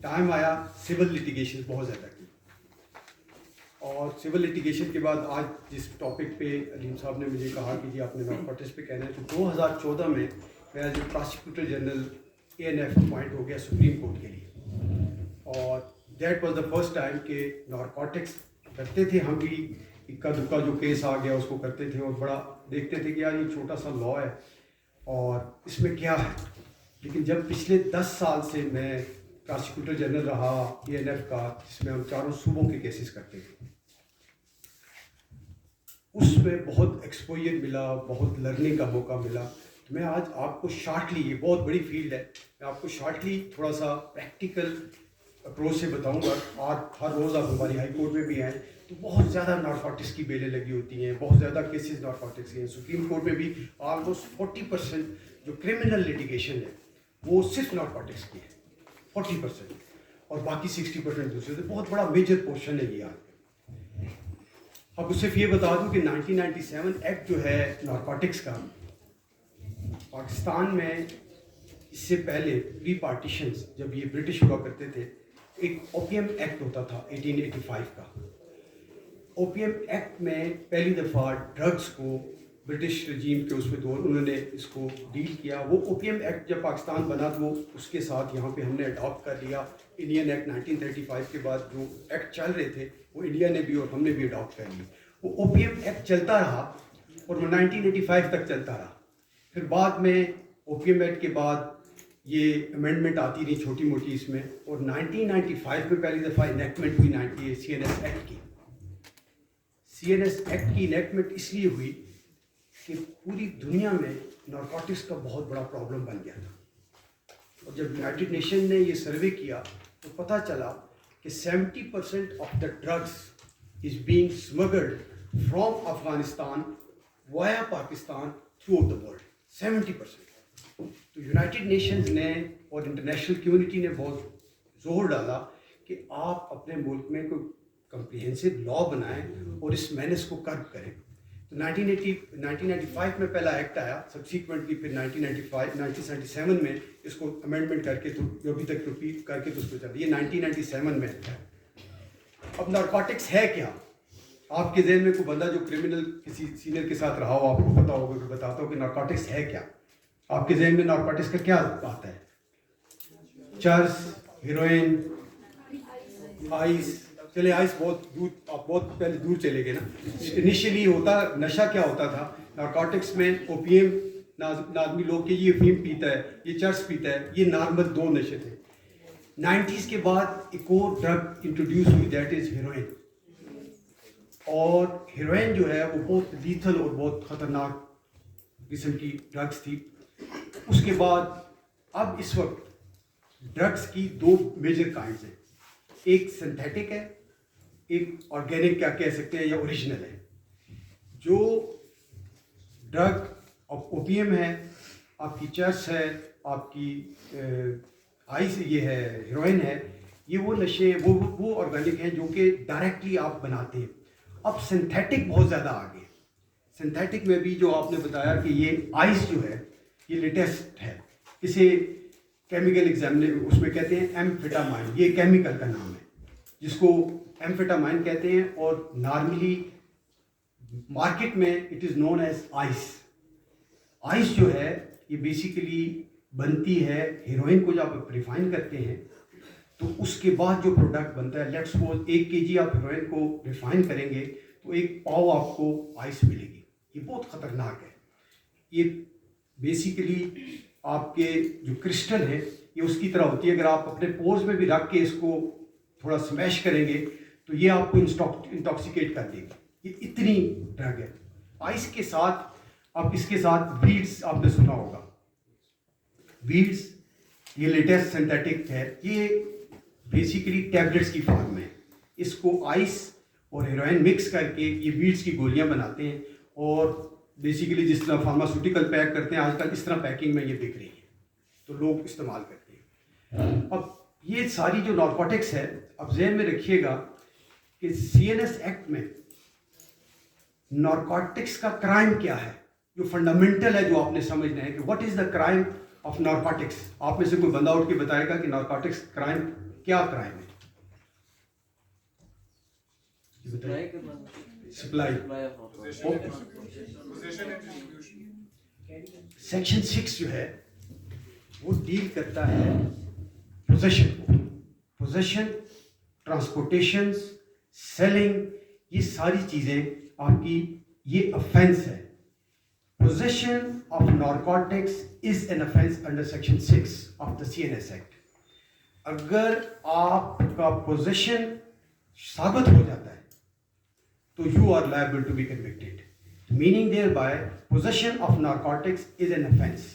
Time آیا civil litigation بہت زیادہ کی، اور سول لٹیگیشن کے بعد آج جس ٹاپک پہ علیم صاحب نے مجھے کہا کہ جی آپ نے نارکوٹکس پہ کہنا ہے، تو 2014 میں as a prosecutor general ANF appoint ہو گیا سپریم کورٹ کے لیے، اور that was the first time کہ نارکوٹکس کرتے تھے ہم بھی، اکا دکا جو کیس آ گیا اس کو کرتے تھے، اور بڑا دیکھتے تھے کہ یار یہ چھوٹا سا لا ہے اور اس میں کیا ہے. لیکن جب پچھلے 10 سال سے میں پراسیکیوٹر جنرل رہا ANF کا، جس میں ہم چاروں صوبوں کے کیسز کرتے تھے، اس میں بہت ایکسپوئر ملا، بہت لرننگ کا موقع ملا. تو میں آج آپ کو شارٹلی، یہ بہت بڑی فیلڈ ہے، میں آپ کو شارٹلی تھوڑا سا پریکٹیکل اپروچ سے بتاؤں گا. اور ہر روز آپ ہماری ہائی کورٹ میں بھی آئیں تو بہت زیادہ نارکوٹکس کی بیلیں لگی ہوتی ہیں، بہت زیادہ کیسز نارکوٹکس کے ہیں. سپریم کورٹ میں بھی آلموسٹ 40% جو کرمنل لٹیگیشن ہے وہ صرف نارکوٹکس کی ہے، 40%، اور باقی 60% دوسرے سے. بہت بڑا میجر پورشن ہے یہ آج. اب اس سے یہ بتا دوں کہ 1997 ایکٹ جو ہے نارکوٹکس کا، پاکستان میں اس سے پہلے پری پارٹیشنز جب یہ برٹش ہوا کرتے تھے، ایک اوپیم ایکٹ ہوتا تھا 1885 کا. اوپیم ایکٹ میں پہلی دفعہ ڈرگس کو برٹش رجیم کے اس میں دور انہوں نے اس کو ڈیل کیا. وہ اوپیم ایکٹ جب پاکستان بنا تو وہ اس کے ساتھ یہاں پہ ہم نے اڈاپٹ کر لیا. انڈین ایکٹ 1935 کے بعد جو ایکٹ چل رہے تھے وہ انڈیا نے بھی اور ہم نے بھی اڈاپٹ کر لی. وہ اوپیم ایکٹ چلتا رہا اور وہ 1985 تک چلتا رہا. پھر بعد میں اوپیم ایکٹ کے بعد یہ امینڈمنٹ آتی رہی چھوٹی موٹی اس میں، اور 1995 میں پہلی دفعہ انیکٹمنٹ ہوئی CNS ایکٹ کی. CNS ایکٹ کی انیکٹمنٹ اس لیے ہوئی کہ پوری دنیا میں نارکوٹکس کا بہت بڑا پرابلم بن گیا تھا. اور جب یونائٹڈ نیشن نے یہ سروے کیا تو پتہ چلا کہ 70% of the drugs is being smuggled from Afghanistan via Pakistan through out the world. 70%. تو یونائٹڈ نیشنز نے اور انٹرنیشنل کمیونٹی نے بہت زور ڈالا کہ آپ اپنے ملک میں کوئی کمپریہنسو لا بنائیں اور اس مینس کو کرب کریں. تو 1995 میں پہلا ایکٹ آیا، سبسیکوینٹلی پھر 1997 میں اس کو امینڈمنٹ کر کے تو جو ابھی تک ریپیٹ کر کے تو اس کو چل، یہ 1997 میں ہے. اب نارکوٹکس ہے کیا؟ آپ کے ذہن میں کوئی بندہ جو کرمنل کسی سینئر کے ساتھ رہا ہو، آپ کو پتا ہوگا کہ بتاتا ہوں کہ نارکوٹکس ہے کیا. آپ کے ذہن میں نارکوٹکس کا کیا آتا ہے؟ چرس، ہیروئن، آئس. چلے آئس بہت دور، آپ بہت پہلے دور چلے گئے نا. انیشلی ہوتا نشہ کیا ہوتا تھا نارکوٹکس میں؟ اوپیم. آدمی لوگ کہ یہ افیم پیتا ہے، یہ چرس پیتا ہے، یہ نارمل دو نشے تھے. 90s کے بعد ایک اور ڈرگ انٹروڈیوس ہوئی، دیٹ از ہیروئن. اور ہیروئن جو ہے وہ بہت لیتھل اور بہت خطرناک قسم کی ڈرگس تھی. اس کے بعد اب اس وقت ڈرگس کی دو میجر کائنڈز ہیں، ایک سنتھیٹک ہے، ایک آرگینک کیا کہہ سکتے ہیں یا اوریجنل ہے. جو ڈرگ اوپیم ہے، آپ کی چرس ہے، آپ کی آئس یہ ہے، ہیروئن ہے، یہ وہ نشے وہ آرگینک ہیں جو کہ ڈائریکٹلی آپ بناتے ہیں. اب سنتھیٹک بہت زیادہ آگے. سنتھیٹک میں بھی جو آپ نے بتایا کہ یہ آئس جو ہے یہ لیٹسٹ ہے. اسے کیمیکل ایگزامنر اس میں کہتے ہیں ایمفیٹامائن، یہ کیمیکل کا نام ہے جس کو ایمفیٹامائن کہتے ہیں، اور نارملی مارکیٹ میں it is known as ice. Ice جو ہے یہ بیسیکلی بنتی ہے ہیروئن کو جب آپ ریفائن کرتے ہیں تو اس کے بعد جو پروڈکٹ بنتا ہے، لیٹس سپوز 1 kg آپ ہیروئن کو ریفائن کریں گے تو 1 پاؤ آپ کو آئس ملے گی. یہ بہت خطرناک ہے. یہ بیسیکلی آپ کے جو کرسٹل ہے یہ اس کی طرح ہوتی ہے. اگر آپ اپنے پورز میں بھی رکھ کے اس کو تھوڑا سمیش کریں گے تو یہ آپ کو انٹاکسیکیٹ کر دے گی. یہ اتنی ڈرگ ہے. آئس کے ساتھ اب اس کے ساتھ ویڈس آپ نے سنا ہوگا. ویڈس یہ لیٹسٹ سنتھیٹک ہے، یہ بیسیکلی ٹیبلٹس کی فارم میں. اس کو آئس اور ہیروئن مکس کر کے یہ ویڈس کی گولیاں بناتے ہیں، اور بیسیکلی جس طرح فارماسیوٹیکل پیک کرتے ہیں آج کل اس طرح پیکنگ میں یہ بک رہی ہے تو لوگ استعمال کرتے ہیں. اب یہ ساری جو نارکوٹکس ہے، اب ذہن میں رکھیے گا کہ CNS ایکٹ میں نارکوٹکس کا کرائم کیا ہے، جو فنڈامنٹل ہے، جو آپ نے سمجھنا ہے کہ what is the crime of narcotics. آپ میں سے کوئی بندہ اٹھ کے بتائے گا کہ نارکوٹکس کرائم کیا کرائم ہے؟ سپلائی. سیکشن 6 جو ہے وہ ڈیل کرتا ہے پوزیشن کو. پوزیشن، ٹرانسپورٹیشن، سیلنگ، یہ ساری چیزیں آپ کی یہ افینس ہے. Possession of narcotics is an offense under section 6 of the CNS Act. اگر آپ کا possession ثابت ہو جاتا ہے تو you are liable to be convicted. Meaning thereby possession of narcotics is an offense.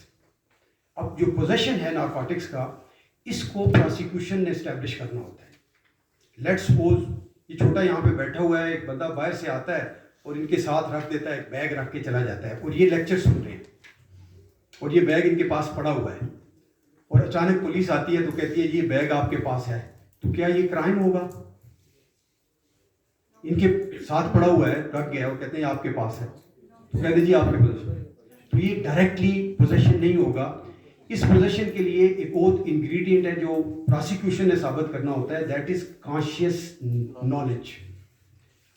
اب جو possession ہے narcotics کا، اس کو prosecution نے establish کرنا ہوتا ہے. Let's suppose یہ چھوٹا یہاں پہ بیٹھا ہوا ہے، ایک بندہ باہر سے آتا ہے اور ان کے ساتھ رکھ دیتا ہے، ایک بیگ رکھ کے چلا جاتا ہے اور یہ لیکچر سن رہے ہیں اور یہ بیگ ان کے پاس پڑا ہوا ہے اور اچانک پولیس آتی ہے تو کہتی ہے یہ بیگ آپ کے پاس ہے، تو کیا یہ کرائم ہوگا؟ ان کے ساتھ پڑا ہوا ہے، رکھ گیا اور کہتے ہیں آپ کے پاس ہے، تو کہتے جی آپ کے پوزیشن. تو یہ ڈائریکٹلی پوزیشن نہیں ہوگا. اس پوزیشن کے لیے ایک اور انگریڈینٹ ہے جو پروسیکیوشن نے ثابت کرنا ہوتا ہے، دیٹ از کانشیس نالج.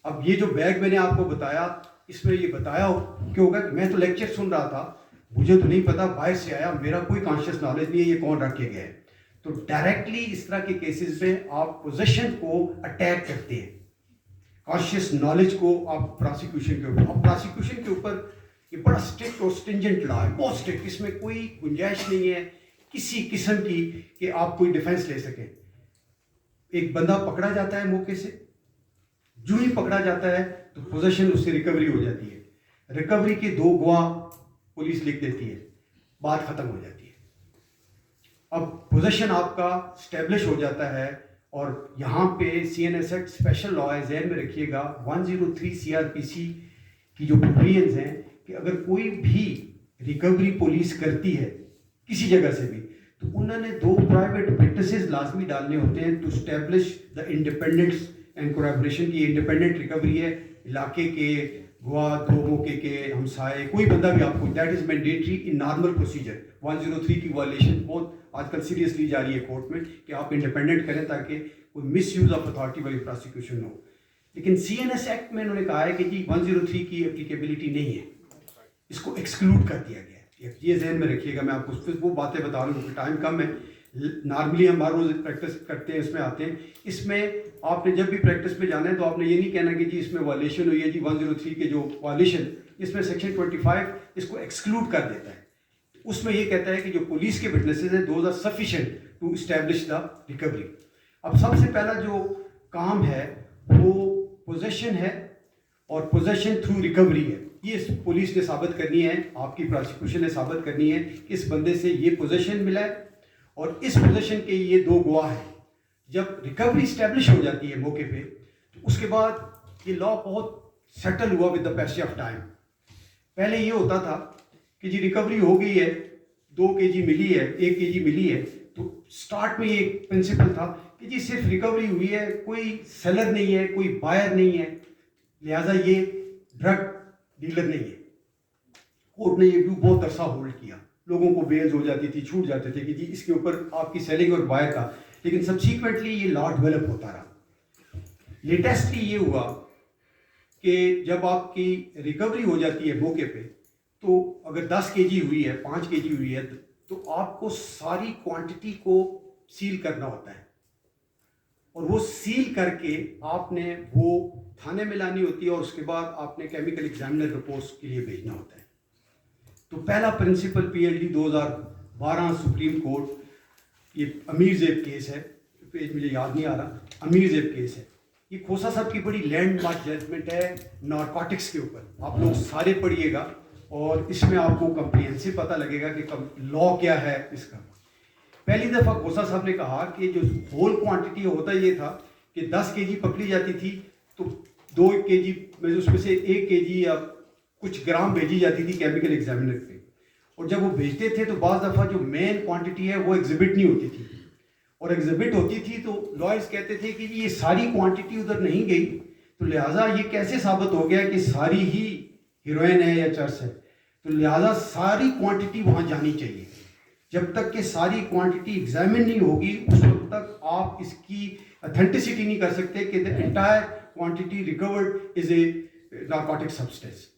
اب یہ جو بیگ میں نے آپ کو بتایا، اس میں یہ بتایا کہ ہوگا کہ میں تو لیکچر سن رہا تھا، مجھے تو نہیں پتا، باہر سے آیا، میرا کوئی کانشیس نالج نہیں ہے یہ کون رکھ کے گیا ہے. تو ڈائریکٹلی اس طرح کے کیسز میں آپ پوزیشن کو اٹیک کرتے ہیں، کانشیس نالج کو آپ پروسیکیوشن کے اوپر. اب پروسیکیوشن کے اوپر یہ بڑا اسٹرکٹ اور اسٹرنجنٹ لا ہے، بہت اسٹرکٹ، اس میں کوئی گنجائش نہیں ہے کسی قسم کی کہ آپ کوئی ڈیفینس لے سکیں. ایک بندہ پکڑا جاتا ہے موقع سے، جو ہی پکڑا جاتا ہے تو پوزیشن اس سے ریکوری ہو جاتی ہے. ریکوری کے 2 گواہ پولیس لکھ دیتی ہے، بات ختم ہو جاتی ہے. اب پوزیشن آپ کا اسٹیبلش ہو جاتا ہے. اور یہاں پہ C N S act special law ہے، ذہن میں رکھیے گا 103 سی آر پی سی کی جو پروویژنز ہیں کہ اگر کوئی بھی ریکوری پولیس کرتی ہے کسی جگہ سے بھی تو انہوں نے 2 پرائیویٹ وٹنسز لازمی ڈالنے ہوتے ہیں to establish the independence and collaboration کی انڈیپینڈنٹ ریکوری ہے. علاقے کے گواہ، 2 موقع کے ہمسائے، کوئی بندہ بھی آپ کو، that is mandatory in normal procedure. 103 کی وائلیشن بہت آج کل سیریس لی جا رہی ہے کورٹ میں کہ آپ انڈیپینڈنٹ کریں تاکہ کوئی مس یوز آف اتھارٹی والی پروسیکیوشن نہ ہو. لیکن سی این ایس ایکٹ میں انہوں نے کہا ہے کہ جی 103 کی اپلیکیبلٹی نہیں ہے، اس کو ایکسکلوڈ کر دیا گیا ہے. یہ ذہن میں رکھیے گا. میں آپ کو وہ باتیں بتا رہا ہوں کیونکہ ٹائم کم ہے. نارملی ہم ہر روز پریکٹس کرتے ہیں، اس میں آتے ہیں. اس میں آپ نے جب بھی پریکٹس پہ جانا ہے تو آپ نے یہ نہیں کہنا کہ جی اس میں وائلیشن ہوئی ہے، جی 103 کے جو وائلیشن، اس میں سیکشن 25 اس کو ایکسکلوڈ کر دیتا ہے. اس میں یہ کہتا ہے کہ جو پولیس کے وٹنسز ہیں those are sufficient to establish the recovery. اب سب سے پہلا جو کام ہے وہ پوزیشن ہے اور پوزیشن تھرو ریکوری ہے. یہ پولیس نے ثابت کرنی ہے، آپ کی پروسیکیوشن نے ثابت کرنی ہے کہ اس بندے سے یہ پوزیشن ملا ہے اور اس پوزیشن کے یہ 2 گواہ ہیں. جب ریکوری اسٹیبلش ہو جاتی ہے موقع پہ تو اس کے بعد یہ لا بہت سیٹل ہوا with the passage of time. پہلے یہ ہوتا تھا کہ جی ریکوری ہو گئی ہے، 2 kg ملی ہے، 1 kg ملی ہے، تو سٹارٹ میں یہ پرنسپل تھا کہ جی صرف ریکوری ہوئی ہے، کوئی سیلر نہیں ہے، کوئی بائر نہیں ہے، لہٰذا یہ ڈرگ ڈیلر نہیں ہے. کورٹ نے یہ ویو بہت عرصہ ہولڈ کیا، لوگوں کو بیلز ہو جاتی تھی، چھوٹ جاتے تھے کہ جی اس کے اوپر آپ کی سیلنگ اور بائر کا. لیکن سبسیکوینٹلی یہ لا ڈیولپ ہوتا رہا. لیٹسٹلی یہ ہوا کہ جب آپ کی ریکوری ہو جاتی ہے موقع پہ تو اگر 10 kg ہوئی ہے، 5 kg ہوئی ہے تو آپ کو ساری کوانٹٹی کو سیل کرنا ہوتا ہے اور وہ سیل کر کے آپ نے وہ تھانے میں لانی ہوتی ہے اور اس کے بعد آپ نے کیمیکل ایگزامنر رپورٹس کے لیے بھیجنا ہوتا ہے. تو پہلا principle P L D 2012 supreme court, یہ امیر زیب کیس ہے، پیج مجھے یاد نہیں آ رہا، امیر زیب کیس ہے. یہ کھوسا صاحب کی بڑی لینڈ مارک ججمنٹ ہے نارکوٹکس کے اوپر. آپ لوگ سارے پڑھیے گا اور اس میں آپ کو کمپریہنسو پتہ لگے گا کہ لا کیا ہے اس کا. پہلی دفعہ کھوسا صاحب نے کہا کہ جو ہول کوانٹٹی ہوتا یہ تھا کہ 10 kg پکڑی جاتی تھی تو 2 kg میں اس میں سے 1 kg یا کچھ گرام بھیجی جاتی تھی کیمیکل ایگزامنر پہ، اور جب وہ بھیجتے تھے تو بعض دفعہ جو مین کوانٹٹی ہے وہ ایگزبٹ نہیں ہوتی تھی، اور ایگزبٹ ہوتی تھی تو لائرز کہتے تھے کہ یہ ساری کوانٹٹی ادھر نہیں گئی، تو لہٰذا یہ کیسے ثابت ہو گیا کہ ساری ہی ہیروئن ہے یا چرس ہے، تو لہٰذا ساری کوانٹٹی وہاں جانی چاہیے. جب تک کہ ساری کوانٹٹی ایگزامن نہیں ہوگی اس وقت تک آپ اس کی اتھینٹسٹی نہیں کر سکتے کہ the entire quantity recovered is a narcotic substance.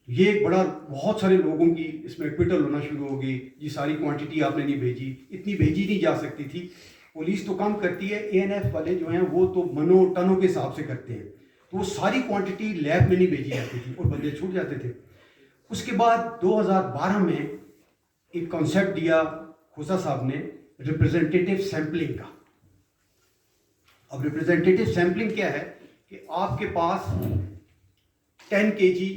یہ ایک بڑا بہت سارے لوگوں کی اس میں ایکویٹل ہونا شروع ہو گئی، یہ ساری کوانٹٹی آپ نے نہیں بھیجی، اتنی بھیجی نہیں جا سکتی تھی. پولیس تو کم کرتی ہے، اے این ایف والے جو ہیں وہ تو منوں ٹنوں کے حساب سے کرتے ہیں، تو وہ ساری کوانٹٹی لیب میں نہیں بھیجی جاتی تھی اور بندے چھوٹ جاتے تھے. اس کے بعد 2012 میں ایک کانسیپٹ دیا کھوسا صاحب نے ریپرزنٹیٹیو سیمپلنگ کا. اب ریپرزنٹیٹیو سیمپلنگ کیا ہے کہ آپ کے پاس 10 kg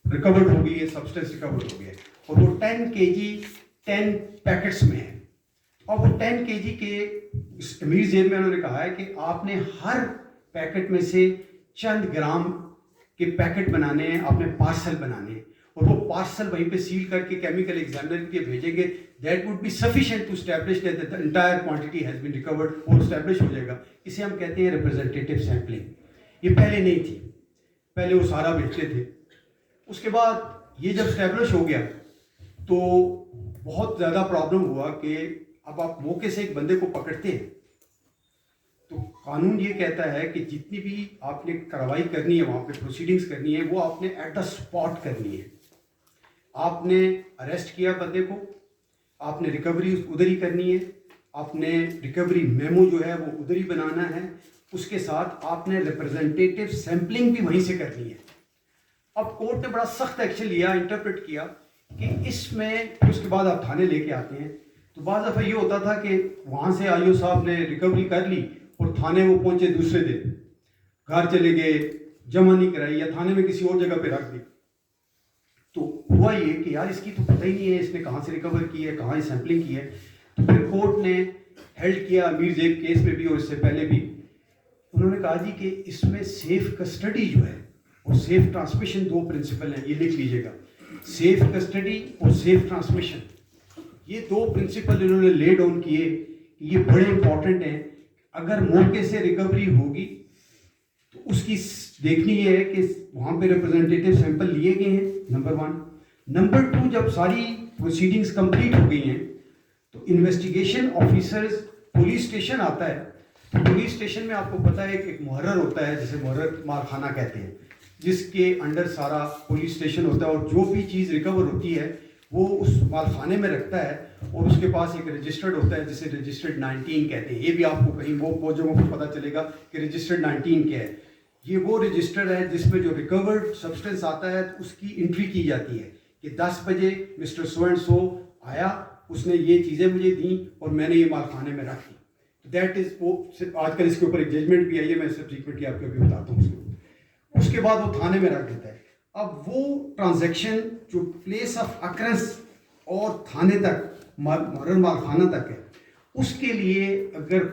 ریکورڈ ہو گئی ہے، سبسٹینس ریکورڈ ہو گیا ہے، اور وہ 10 kg 10 پیکٹس میں ہے. اور وہ 10 kg کے امیر ذیل میں انہوں نے کہا ہے کہ آپ نے ہر پیکٹ میں سے چند گرام کے پیکٹ بنانے ہیں، آپ نے پارسل بنانے ہیں، اور وہ پارسل وہیں پہ سیل کر کے کیمیکل ایگزامنر کے بھیجیں گے. That would be sufficient to establish that the entire quantity has been recovered, اور اسٹیبلش ہو جائے گا. اسے ہم کہتے ہیں ریپرزنٹیٹیو سیمپلنگ. یہ پہلے نہیں تھی، پہلے وہ سارا بیچتے تھے. اس کے بعد یہ جب اسٹیبلش ہو گیا تو بہت زیادہ پرابلم ہوا کہ اب آپ موقع سے ایک بندے کو پکڑتے ہیں تو قانون یہ کہتا ہے کہ جتنی بھی آپ نے کارروائی کرنی ہے، وہاں پہ پروسیڈنگز کرنی ہے، وہ آپ نے ایٹ دا اسپاٹ کرنی ہے. آپ نے اریسٹ کیا بندے کو، آپ نے ریکوری ادھر ہی کرنی ہے، آپ نے ریکوری میمو جو ہے وہ ادھر ہی بنانا ہے، اس کے ساتھ آپ نے ریپرزنٹیٹیو سیمپلنگ بھی وہیں سے کرنی ہے. اب کورٹ نے بڑا سخت ایکشن لیا، انٹرپریٹ کیا کہ اس میں اس کے بعد آپ تھانے لے کے آتے ہیں تو بعض دفعہ یہ ہوتا تھا کہ وہاں سے آئی او صاحب نے ریکوری کر لی اور تھانے وہ پہنچے دوسرے دن، گھر چلے گئے، جمع نہیں کرائی یا تھانے میں کسی اور جگہ پہ رکھ دی. تو ہوا یہ کہ یار اس کی تو پتہ ہی نہیں ہے اس نے کہاں سے ریکور کی ہے، کہاں سیمپلنگ کی ہے. تو پھر کورٹ نے ہیلڈ کیا امیر زیب کیس میں بھی اور اس سے پہلے بھی، انہوں نے کہا جی کہ اس میں سیف کسٹڈی جو ہے اور سیف ٹرانسمیشن دو پرنسپل ہیں، یہ لکھ لیجیے گا. سیف کسٹڈی اور سیف ٹرانسمیشن، یہ دو پرنسپل انہوں نے لے ڈاؤن کیے، یہ بڑے امپورٹنٹ ہیں. اگر موقع سے ریکوری ہوگی تو اس کی دیکھنی یہ ہے کہ وہاں پہ ریپرزنٹیٹیو سیمپل لیے گئے ہیں، نمبر 1. نمبر 2، جب ساری پروسیڈنگز کمپلیٹ ہو گئی ہیں تو انویسٹیگیشن آفیسرز پولیس اسٹیشن آتا ہے. تو پولیس اسٹیشن میں آپ کو پتہ ہے کہ ایک محرر ہوتا ہے جسے محرر مالخانہ کہتے ہیں، جس کے انڈر سارا پولیس اسٹیشن ہوتا ہے، اور جو بھی چیز ریکور ہوتی ہے وہ اس مالخانے میں رکھتا ہے، اور اس کے پاس ایک رجسٹرڈ ہوتا ہے جسے رجسٹرڈ 19 کہتے ہیں. یہ بھی آپ کو کہیں وہ جگہوں پہ پتہ چلے گا کہ رجسٹرڈ 19 کیا ہے. یہ وہ رجسٹر ہے جس میں جو ریکورڈ سبسٹینس آتا ہے اس کی انٹری کی جاتی ہے کہ 10 بجے مسٹر سو اینڈ سو آیا، اس نے یہ چیزیں مجھے دیں اور میں نے یہ مالخانے میں رکھ دی. دیٹ از وہ آج کل اس کے اوپر ایک ججمنٹ بھی آئی ہے، میں سبسیکوئنٹلی آپ کو ابھی بتاتا ہوں. اس کے بعد وہ تھانے میں رکھ دیتا ہے. اب وہ ٹرانزیکشن جو پلیس آف اکرنس اور تھانے تک محرر مالخانہ تک ہے، اس کے لیے اگر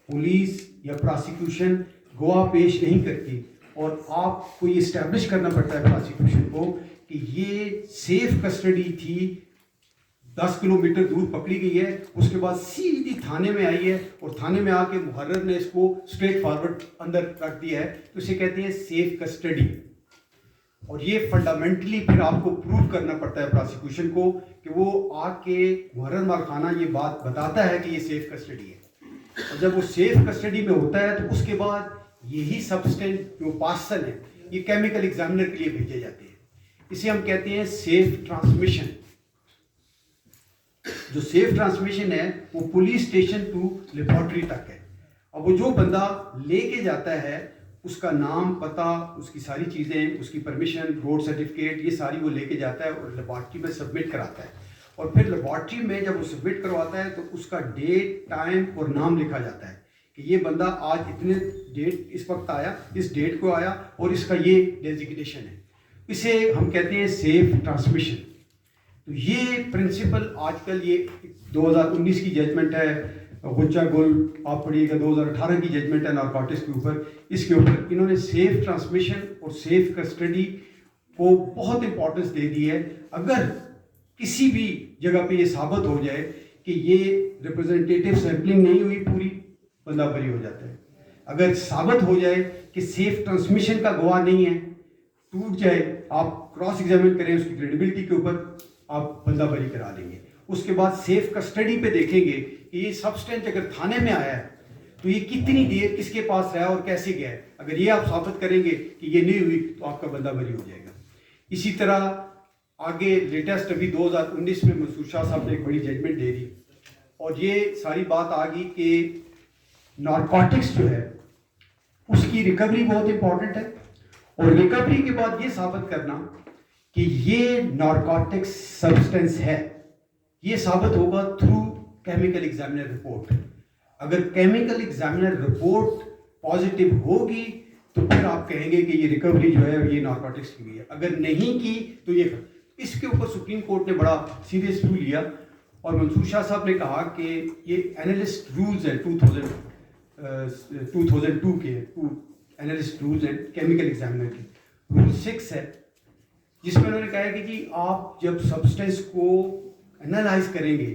پولیس یا پراسیکیوشن گواہ پیش نہیں کرتی اور آپ کو یہ اسٹیبلش کرنا پڑتا ہے پراسیکیوشن کو کہ یہ سیف کسٹڈی تھی، 10 کلومیٹر دور پکڑی گئی ہے، اس کے بعد سیدھی تھانے میں آئی ہے اور تھانے میں آ کے محرر نے اس کو اسٹریٹ فارورڈ اندر رکھ دیا ہے، تو اسے کہتے ہیں سیف کسٹڈی. اور یہ فنڈامنٹلی پھر آپ کو پروو کرنا پڑتا ہے پراسیکیوشن کو کہ وہ آ کے محرر مالخانہ یہ بات بتاتا ہے کہ یہ سیف کسٹڈی ہے. اور جب وہ سیف کسٹڈی میں ہوتا ہے تو اس کے بعد یہی سبسٹینس جو پارسل ہے یہ کیمیکل ایگزامنر کے لیے بھیجے جاتے ہیں. اسے ہم کہتے ہیں سیف ٹرانسمیشن. جو سیف ٹرانسمیشن ہے وہ پولیس اسٹیشن ٹو لیبارٹری تک ہے. اب وہ جو بندہ لے کے جاتا ہے اس کا نام، پتہ، اس کی ساری چیزیں، اس کی پرمیشن، روڈ سرٹیفکیٹ، یہ ساری وہ لے کے جاتا ہے اور لیبارٹری میں سبمٹ کراتا ہے. اور پھر لیبارٹری میں جب وہ سبمٹ کرواتا ہے تو اس کا ڈیٹ، ٹائم اور نام لکھا جاتا ہے کہ یہ بندہ آج اتنے ڈیٹ اس وقت آیا، اس ڈیٹ کو آیا اور اس کا یہ ڈیزگنیشن ہے. اسے ہم کہتے ہیں سیف ٹرانسمیشن. تو یہ پرنسپل آج کل یہ 2019 کی ججمنٹ ہے، غچہ گل آپ پڑھیے گا، 2018 کی ججمنٹ ہے نارکوٹکس کے اوپر. اس کے اوپر انہوں نے سیف ٹرانسمیشن اور سیف کسٹڈی کو بہت امپورٹنس دے دی ہے. اگر کسی بھی جگہ پہ یہ ثابت ہو جائے کہ یہ ریپرزنٹیٹیو سیمپلنگ نہیں ہوئی پوری، بندہ بری ہو جاتا ہے. اگر ثابت ہو جائے کہ سیف ٹرانسمیشن کا گواہ نہیں ہے، ٹوٹ جائے، آپ کراس ایگزامن کریں اس کی کریڈیبلٹی کے اوپر، آپ بندہ بری کرا لیں گے. اس کے بعد سیف کسٹڈی پہ دیکھیں گے کہ یہ سبسٹینس اگر تھانے میں آیا ہے تو یہ کتنی دیر کس کے پاس رہا اور کیسے گیا ہے. اگر یہ آپ ثابت کریں گے کہ یہ نہیں ہوئی تو آپ کا بندہ بری ہو جائے گا. اسی طرح آگے لیٹسٹ ابھی 2019 میں منصور شاہ صاحب نے ایک بڑی ججمنٹ دے دی اور یہ ساری بات آ گئی کہ نارکوٹکس جو ہے اس کی ریکوری بہت امپورٹنٹ ہے اور ریکوری کے بعد یہ ثابت کرنا کہ یہ نارکوٹکس سبسٹنس ہے یہ ثابت ہوگا تھرو کیمیکل ایگزامینر رپورٹ. اگر کیمیکل ایگزامینر رپورٹ پازیٹیو ہوگی تو پھر آپ کہیں گے کہ یہ ریکوری جو ہے یہ نارکوٹکس کی ہوئی ہے. اگر نہیں کی تو یہ اس کے اوپر سپریم کورٹ نے بڑا سیریس ویو لیا اور منصور شاہ صاحب نے کہا کہ یہ اینالسٹ رولز ہیں 2002 کے اینالسٹ رولز ہیں کیمیکل ایگزامینر کے. رول 6 ہے جس میں انہوں نے کہا ہے کہ جی آپ جب سبسٹینس کو انالائز کریں گے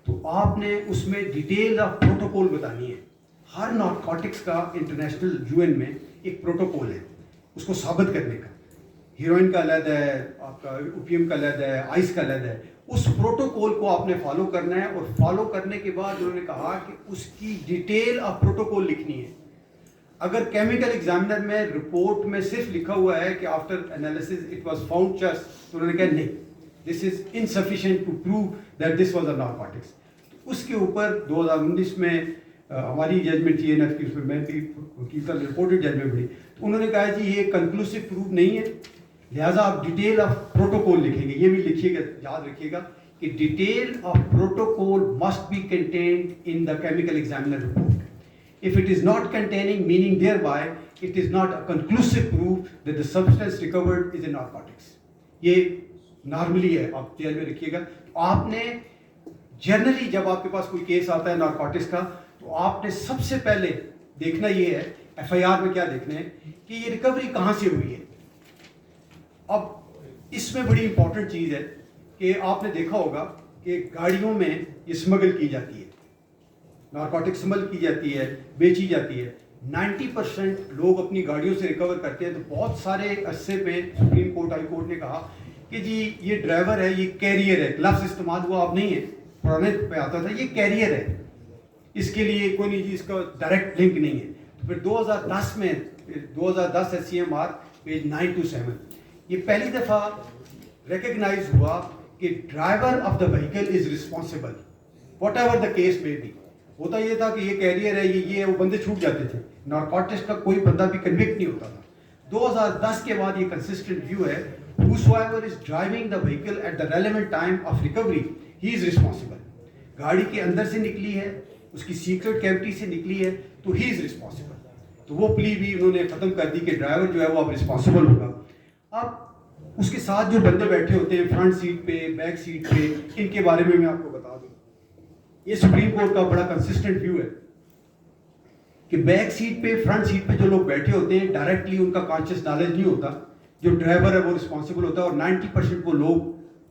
تو آپ نے اس میں ڈیٹیل آف پروٹوکول بتانی ہے. ہر نارکوٹکس کا انٹرنیشنل UN میں ایک پروٹوکول ہے اس کو ثابت کرنے کا. ہیروئن کا علیحدہ ہے, آپ کا اوپیم کا علیحدہ ہے, آئس کا علیحدہ ہے. اس پروٹوکول کو آپ نے فالو کرنا ہے اور فالو کرنے کے بعد انہوں نے کہا کہ اس کی ڈیٹیل آف پروٹوکول لکھنی ہے. اگر کیمیکل ایگزامینر میں رپورٹ میں صرف لکھا ہوا ہے کہ after analysis it was found just تو انہوں نے کہا نہیں this is insufficient to prove that this was a narcotics. اس کے اوپر 2019 میں ہماری ججمنٹ تھی NF کی, اس میں میں بھی وکیل کا رپورٹڈ ججمنٹ پڑھی تو انہوں نے کہا جی یہ کنکلوسیو پروف نہیں ہے لہٰذا آپ ڈیٹیل آف پروٹوکول لکھیں گے. یہ بھی لکھیے گا, یاد رکھیے گا کہ detail of protocol must be contained in the chemical examiner report. If it is not containing, meaning thereby it is not a conclusive proof that the substance recovered is a narcotics. یہ normally ہے, آپ jail میں رکھیے گا. آپ نے generally جب آپ کے پاس کوئی کیس آتا ہے نارکوٹکس کا تو آپ نے سب سے پہلے دیکھنا یہ ہے FIR میں کیا دیکھنا ہے کہ یہ ریکوری کہاں سے ہوئی ہے. اب اس میں بڑی امپورٹنٹ چیز ہے کہ آپ نے دیکھا ہوگا کہ گاڑیوں میں یہ اسمگل کی جاتی ہے, نارکوٹک اسمگل کی جاتی ہے, بیچی جاتی ہے. 90% لوگ اپنی گاڑیوں سے ریکور کرتے ہیں. تو بہت سارے عرصے میں سپریم کورٹ ہائی کورٹ نے کہا کہ جی یہ ڈرائیور ہے, یہ کیریئر ہے. لفظ استعمال ہوا اب نہیں ہے, پرانے پہ آتا تھا, یہ کیریئر ہے, اس کے لیے کوئی نہیں جی اس کا ڈائریکٹ لنک نہیں ہے. تو پھر 2010 میں 2010 SCMR پیج 927 یہ پہلی دفعہ ریکگنائز ہوا کہ driver of the vehicle is responsible what ever the case میں بھی. ہوتا یہ تھا کہ یہ کیریئر ہے, یہ ہے, وہ بندے چھوٹ جاتے تھے. نارکوٹکس کا کوئی بندہ بھی کنوکٹ نہیں ہوتا تھا. 2010 کے بعد یہ کنسسٹنٹ ویو ہے whosoever is driving the vehicle at the relevant time of recovery he is responsible. گاڑی کے اندر سے نکلی ہے, اس کی سیکرٹ کیوٹی سے نکلی ہے تو he is responsible. تو وہ پلی بھی انہوں نے ختم کر دی کہ ڈرائیور جو ہے وہ اب رسپانسبل ہوگا. اب اس کے ساتھ جو بندے بیٹھے ہوتے ہیں فرنٹ سیٹ پہ, بیک سیٹ پہ, ان کے بارے میں آپ کو بتا دوں یہ سپریم کورٹ کا بڑا کنسسٹنٹ ویو ہے کہ بیک سیٹ پہ فرنٹ سیٹ پہ جو لوگ بیٹھے ہوتے ہیں ڈائریکٹلی ان کا کانشیس نالج نہیں ہوتا. جو ڈرائیور ہے وہ رسپانسبل ہوتا ہے اور 90% وہ لوگ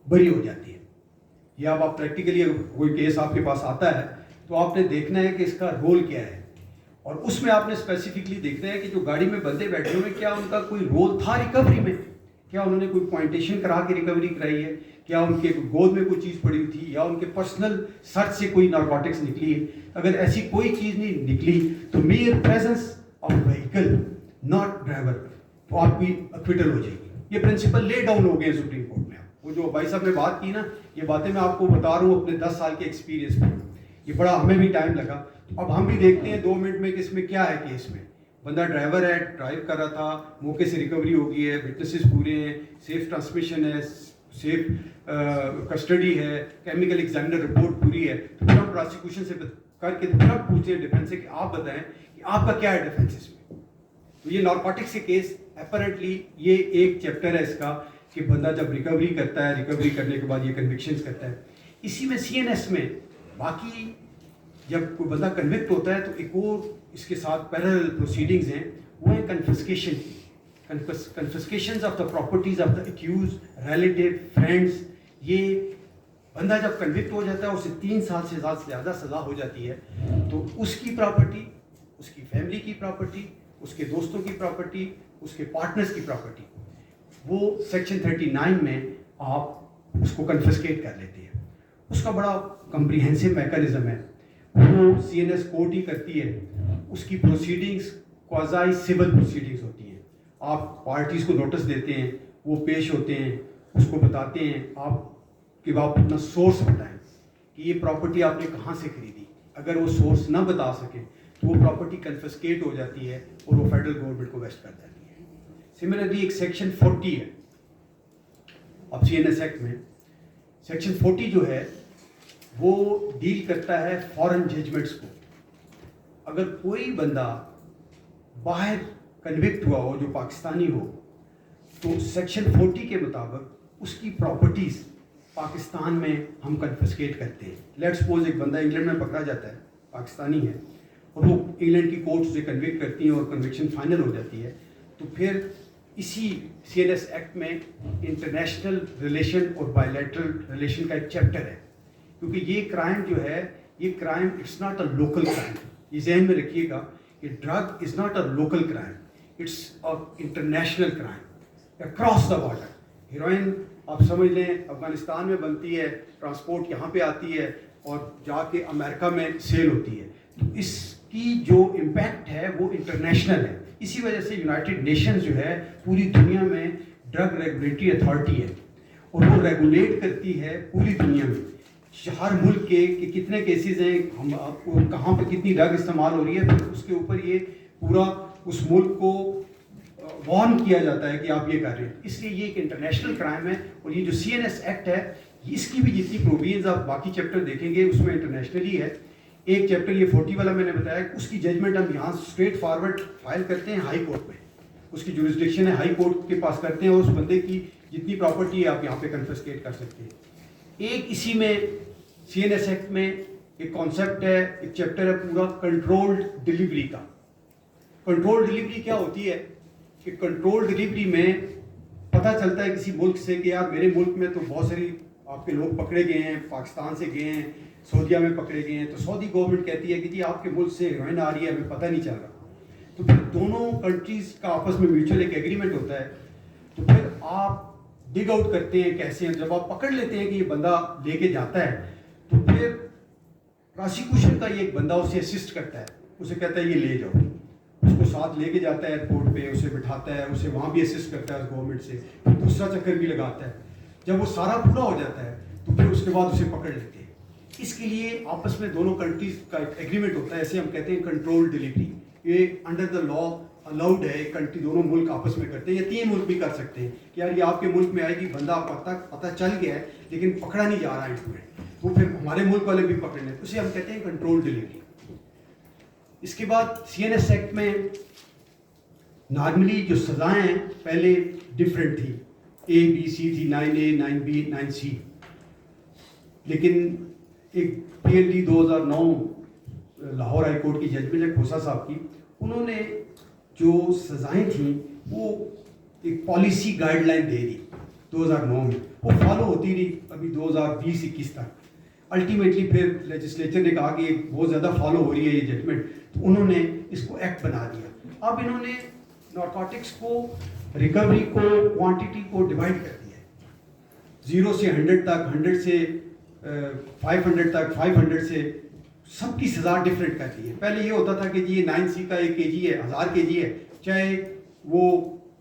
بری ہو جاتی ہیں. یا اب آپ پریکٹیکلی کوئی کیس آپ کے پاس آتا ہے تو آپ نے دیکھنا ہے کہ اس کا رول کیا ہے اور اس میں آپ نے اسپیسیفکلی دیکھنا ہے کہ جو گاڑی میں بندے بیٹھے ہوئے کیا ان کا کوئی رول تھا ریکوری میں, کیا انہوں نے کوئی پوائنٹیشن کرا کے ریکوری کرائی ہے, کیا ان کے گود میں کوئی چیز پڑی تھی یا ان کے پرسنل سرچ سے کوئی نارکوٹکس نکلی ہے. اگر ایسی کوئی چیز نہیں نکلی تو mere presence of vehicle not driver تو آپ کی اکویٹل ہو جائے گی. یہ پرنسپل لے ڈاؤن ہو گئے سپریم کورٹ میں. وہ جو بھائی صاحب نے بات کی نا, یہ باتیں میں آپ کو بتا رہا ہوں اپنے 10 سال کے ایکسپیرینس میں. یہ بڑا ہمیں بھی ٹائم لگا. اب ہم بھی دیکھتے ہیں 2 منٹ میں کہ اس میں کیا ہے. کیس میں بندہ ڈرائیور ہے, ڈرائیو کر رہا تھا, موقع سے ریکوری ہو گئی ہے, وٹنسز پورے ہیں, سیف ٹرانسمیشن ہے, سیف کسٹڈی ہے, کیمیکل ایگزامینر رپورٹ پوری ہے. تو پھر ہم پروسیکیوشن سے کر کے پھر ہم پوچھتے ہیں ڈیفینس سے کہ آپ بتائیں کہ آپ کا کیا ہے ڈیفینس اس میں. تو یہ نارکوٹکس کے کیس اپیرنٹلی یہ ایک چیپٹر ہے اس کا کہ بندہ جب ریکوری کرتا ہے, ریکوری کرنے کے بعد یہ کنوکشنز کرتا ہے. اسی میں CNS میں باقی جب کوئی بندہ کنوکٹ ہوتا ہے تو ایک اور اس کے ساتھ پیرل پروسیڈنگز ہیں, وہ ہیں کنفسکیشن کی. Confiscations of the properties of the accused, relative, friends. یہ بندہ جب کنوکٹ ہو جاتا ہے اسے 3 سال سے زیادہ سزا ہو جاتی ہے تو اس کی پراپرٹی, اس کی فیملی کی پراپرٹی, اس کے دوستوں کی پراپرٹی, اس کے پارٹنرز کی پراپرٹی, وہ سیکشن 39 میں آپ اس کو کنفسکیٹ کر لیتے ہیں. اس کا بڑا کمپریہنسو میکانزم ہے. وہ CNS کورٹ ہی کرتی ہے. اس کی پروسیڈنگس کوازائی سول پروسیڈنگس ہوتی ہیں. آپ پارٹیز کو نوٹس دیتے ہیں, وہ پیش ہوتے ہیں, اس کو بتاتے ہیں, آپ اپنا سورس بتائیں کہ یہ پراپرٹی آپ نے کہاں سے خریدی. اگر وہ سورس نہ بتا سکیں تو وہ پراپرٹی کنفسکیٹ ہو جاتی ہے اور وہ فیڈرل گورنمنٹ کو ویسٹ کر جاتی ہے. سملرلی ایک سیکشن 40 ہے اب CNS ایکٹ میں. سیکشن 40 جو ہے وہ ڈیل کرتا ہے فارن ججمنٹس کو. اگر کوئی بندہ باہر کنوکٹ ہوا ہو جو پاکستانی ہو تو سیکشن 40 کے مطابق اس کی پراپرٹیز پاکستان میں ہم کنفسکیٹ کرتے ہیں. لیٹ سپوز ایک بندہ انگلینڈ میں پکڑا جاتا ہے, پاکستانی ہے, اور وہ انگلینڈ کی کورٹ اسے کنوکٹ کرتی ہیں اور کنوکشن فائنل ہو جاتی ہے, تو پھر اسی CNS ایکٹ میں انٹرنیشنل ریلیشن اور بائیلیٹرل ریلیشن کا ایک چیپٹر ہے. کیونکہ یہ کرائم جو ہے, یہ crime it's not a local crime. یہ ذہن میں رکھیے گا کہ drug is not a local crime, it's a international crime across the border. Heroin آپ سمجھ لیں افغانستان میں بنتی ہے, ٹرانسپورٹ یہاں پہ آتی ہے اور جا کے امریکہ میں سیل ہوتی ہے. تو اس کی جو امپیکٹ ہے وہ انٹرنیشنل ہے. اسی وجہ سے یونائٹڈ نیشنز جو ہے پوری دنیا میں ڈرگ ریگولیٹری اتھارٹی ہے اور وہ ریگولیٹ کرتی ہے پوری دنیا میں ہر ملک کے کہ کتنے کیسز ہیں, ہم آپ کو کہاں پہ کتنی ڈرگ استعمال ہو رہی ہے. پھر اس کے اوپر یہ پورا اس ملک کو وارن کیا جاتا ہے کہ آپ یہ کر رہے ہیں. اس لیے یہ ایک انٹرنیشنل کرائم ہے. اور یہ جو CNS ایکٹ ہے اس کی بھی جتنی پروویژنز آپ باقی چیپٹر دیکھیں گے اس میں انٹرنیشنلی ہے. ایک چیپٹر یہ 40 والا میں نے بتایا, اس کی ججمنٹ ہم یہاں اسٹریٹ فارورڈ فائل کرتے ہیں ہائی کورٹ میں. اس کی جورسڈکشن ہے ہائی کورٹ کے پاس کرتے ہیں اور اس بندے کی جتنی پراپرٹی ہے آپ یہاں پہ کنفسکیٹ کر سکتے ہیں. ایک اسی میں CNS ایکٹ میں ایک کانسیپٹ ہے, ایک چیپٹر ہے پورا کنٹرولڈ ڈیلیوری کا. کنٹرول ڈیلیوری کیا ہوتی ہے کہ کنٹرول ڈیلیوری میں پتہ چلتا ہے کسی ملک سے کہ یار میرے ملک میں تو بہت ساری آپ کے لوگ پکڑے گئے ہیں, پاکستان سے گئے ہیں, سعودیہ میں پکڑے گئے ہیں, تو سعودی گورنمنٹ کہتی ہے کہ جی آپ کے ملک سے ہیروئن آ رہی ہے, ہمیں پتہ نہیں چل رہا. تو پھر دونوں کنٹریز کا آپس میں میوچل ایک ایگریمنٹ ہوتا ہے. تو پھر آپ ڈگ آؤٹ کرتے ہیں کیسے ہیں, جب آپ پکڑ لیتے ہیں کہ یہ بندہ لے کے جاتا ہے تو پھر پراسیکیوشن کا یہ ایک بندہ اسے اسسٹ کرتا ہے, اسے کہتا ہے یہ لے جاؤ, اس کو ساتھ لے کے جاتا ہے ایئرپورٹ پہ, اسے بٹھاتا ہے, اسے وہاں بھی اسسٹ کرتا ہے گورنمنٹ سے, پھر دوسرا چکر بھی لگاتا ہے. جب وہ سارا پورا ہو جاتا ہے تو پھر اس کے بعد اسے پکڑ لیتے ہیں. اس کے لیے آپس میں دونوں کنٹریز کا ایک ایگریمنٹ ہوتا ہے, ایسے ہم کہتے ہیں کنٹرول ڈیلیوری. یہ انڈر دا لا الاؤڈ ہے, کنٹری دونوں ملک آپس میں کرتے ہیں, یا 3 ملک بھی کر سکتے ہیں کہ یار یہ آپ کے ملک میں آئے گی, بندہ آپ تک پتہ چل گیا ہے لیکن پکڑا نہیں جا رہا ہے اس میں, تو پھر ہمارے ملک والے بھی پکڑ لیں, اسے ہم کہتے ہیں کنٹرول ڈیلیوری. اس کے بعد CNS ایکٹ میں نارملی جو سزائیں ہیں پہلے ڈفرینٹ تھی, ABC تھی, 9A 9B 9C, لیکن ایک PLD 2009 لاہور ہائی کورٹ کی ججمنٹ ہے کھوسا صاحب کی, انہوں نے جو سزائیں تھیں وہ ایک پالیسی گائیڈ لائن دے دی 2009 میں, وہ فالو ہوتی رہی ابھی 2020-21 تک. الٹیمیٹلی پھر لیجسلیچر نے کہا کہ بہت زیادہ فالو ہو رہی ہے یہ ججمنٹ, تو انہوں نے اس کو ایکٹ بنا دیا. اب انہوں نے نارکوٹکس کو, ریکوری کو, کوانٹٹی کو ڈیوائڈ کر دیا ہے, 0 سے 100 تک, 100 سے 500 تک, 500 سے, سب کی سزا ڈفرینٹ کر دی ہے. پہلے یہ ہوتا تھا کہ جی یہ 9C کا 1 kg ہے, 1000 kg ہے, چاہے وہ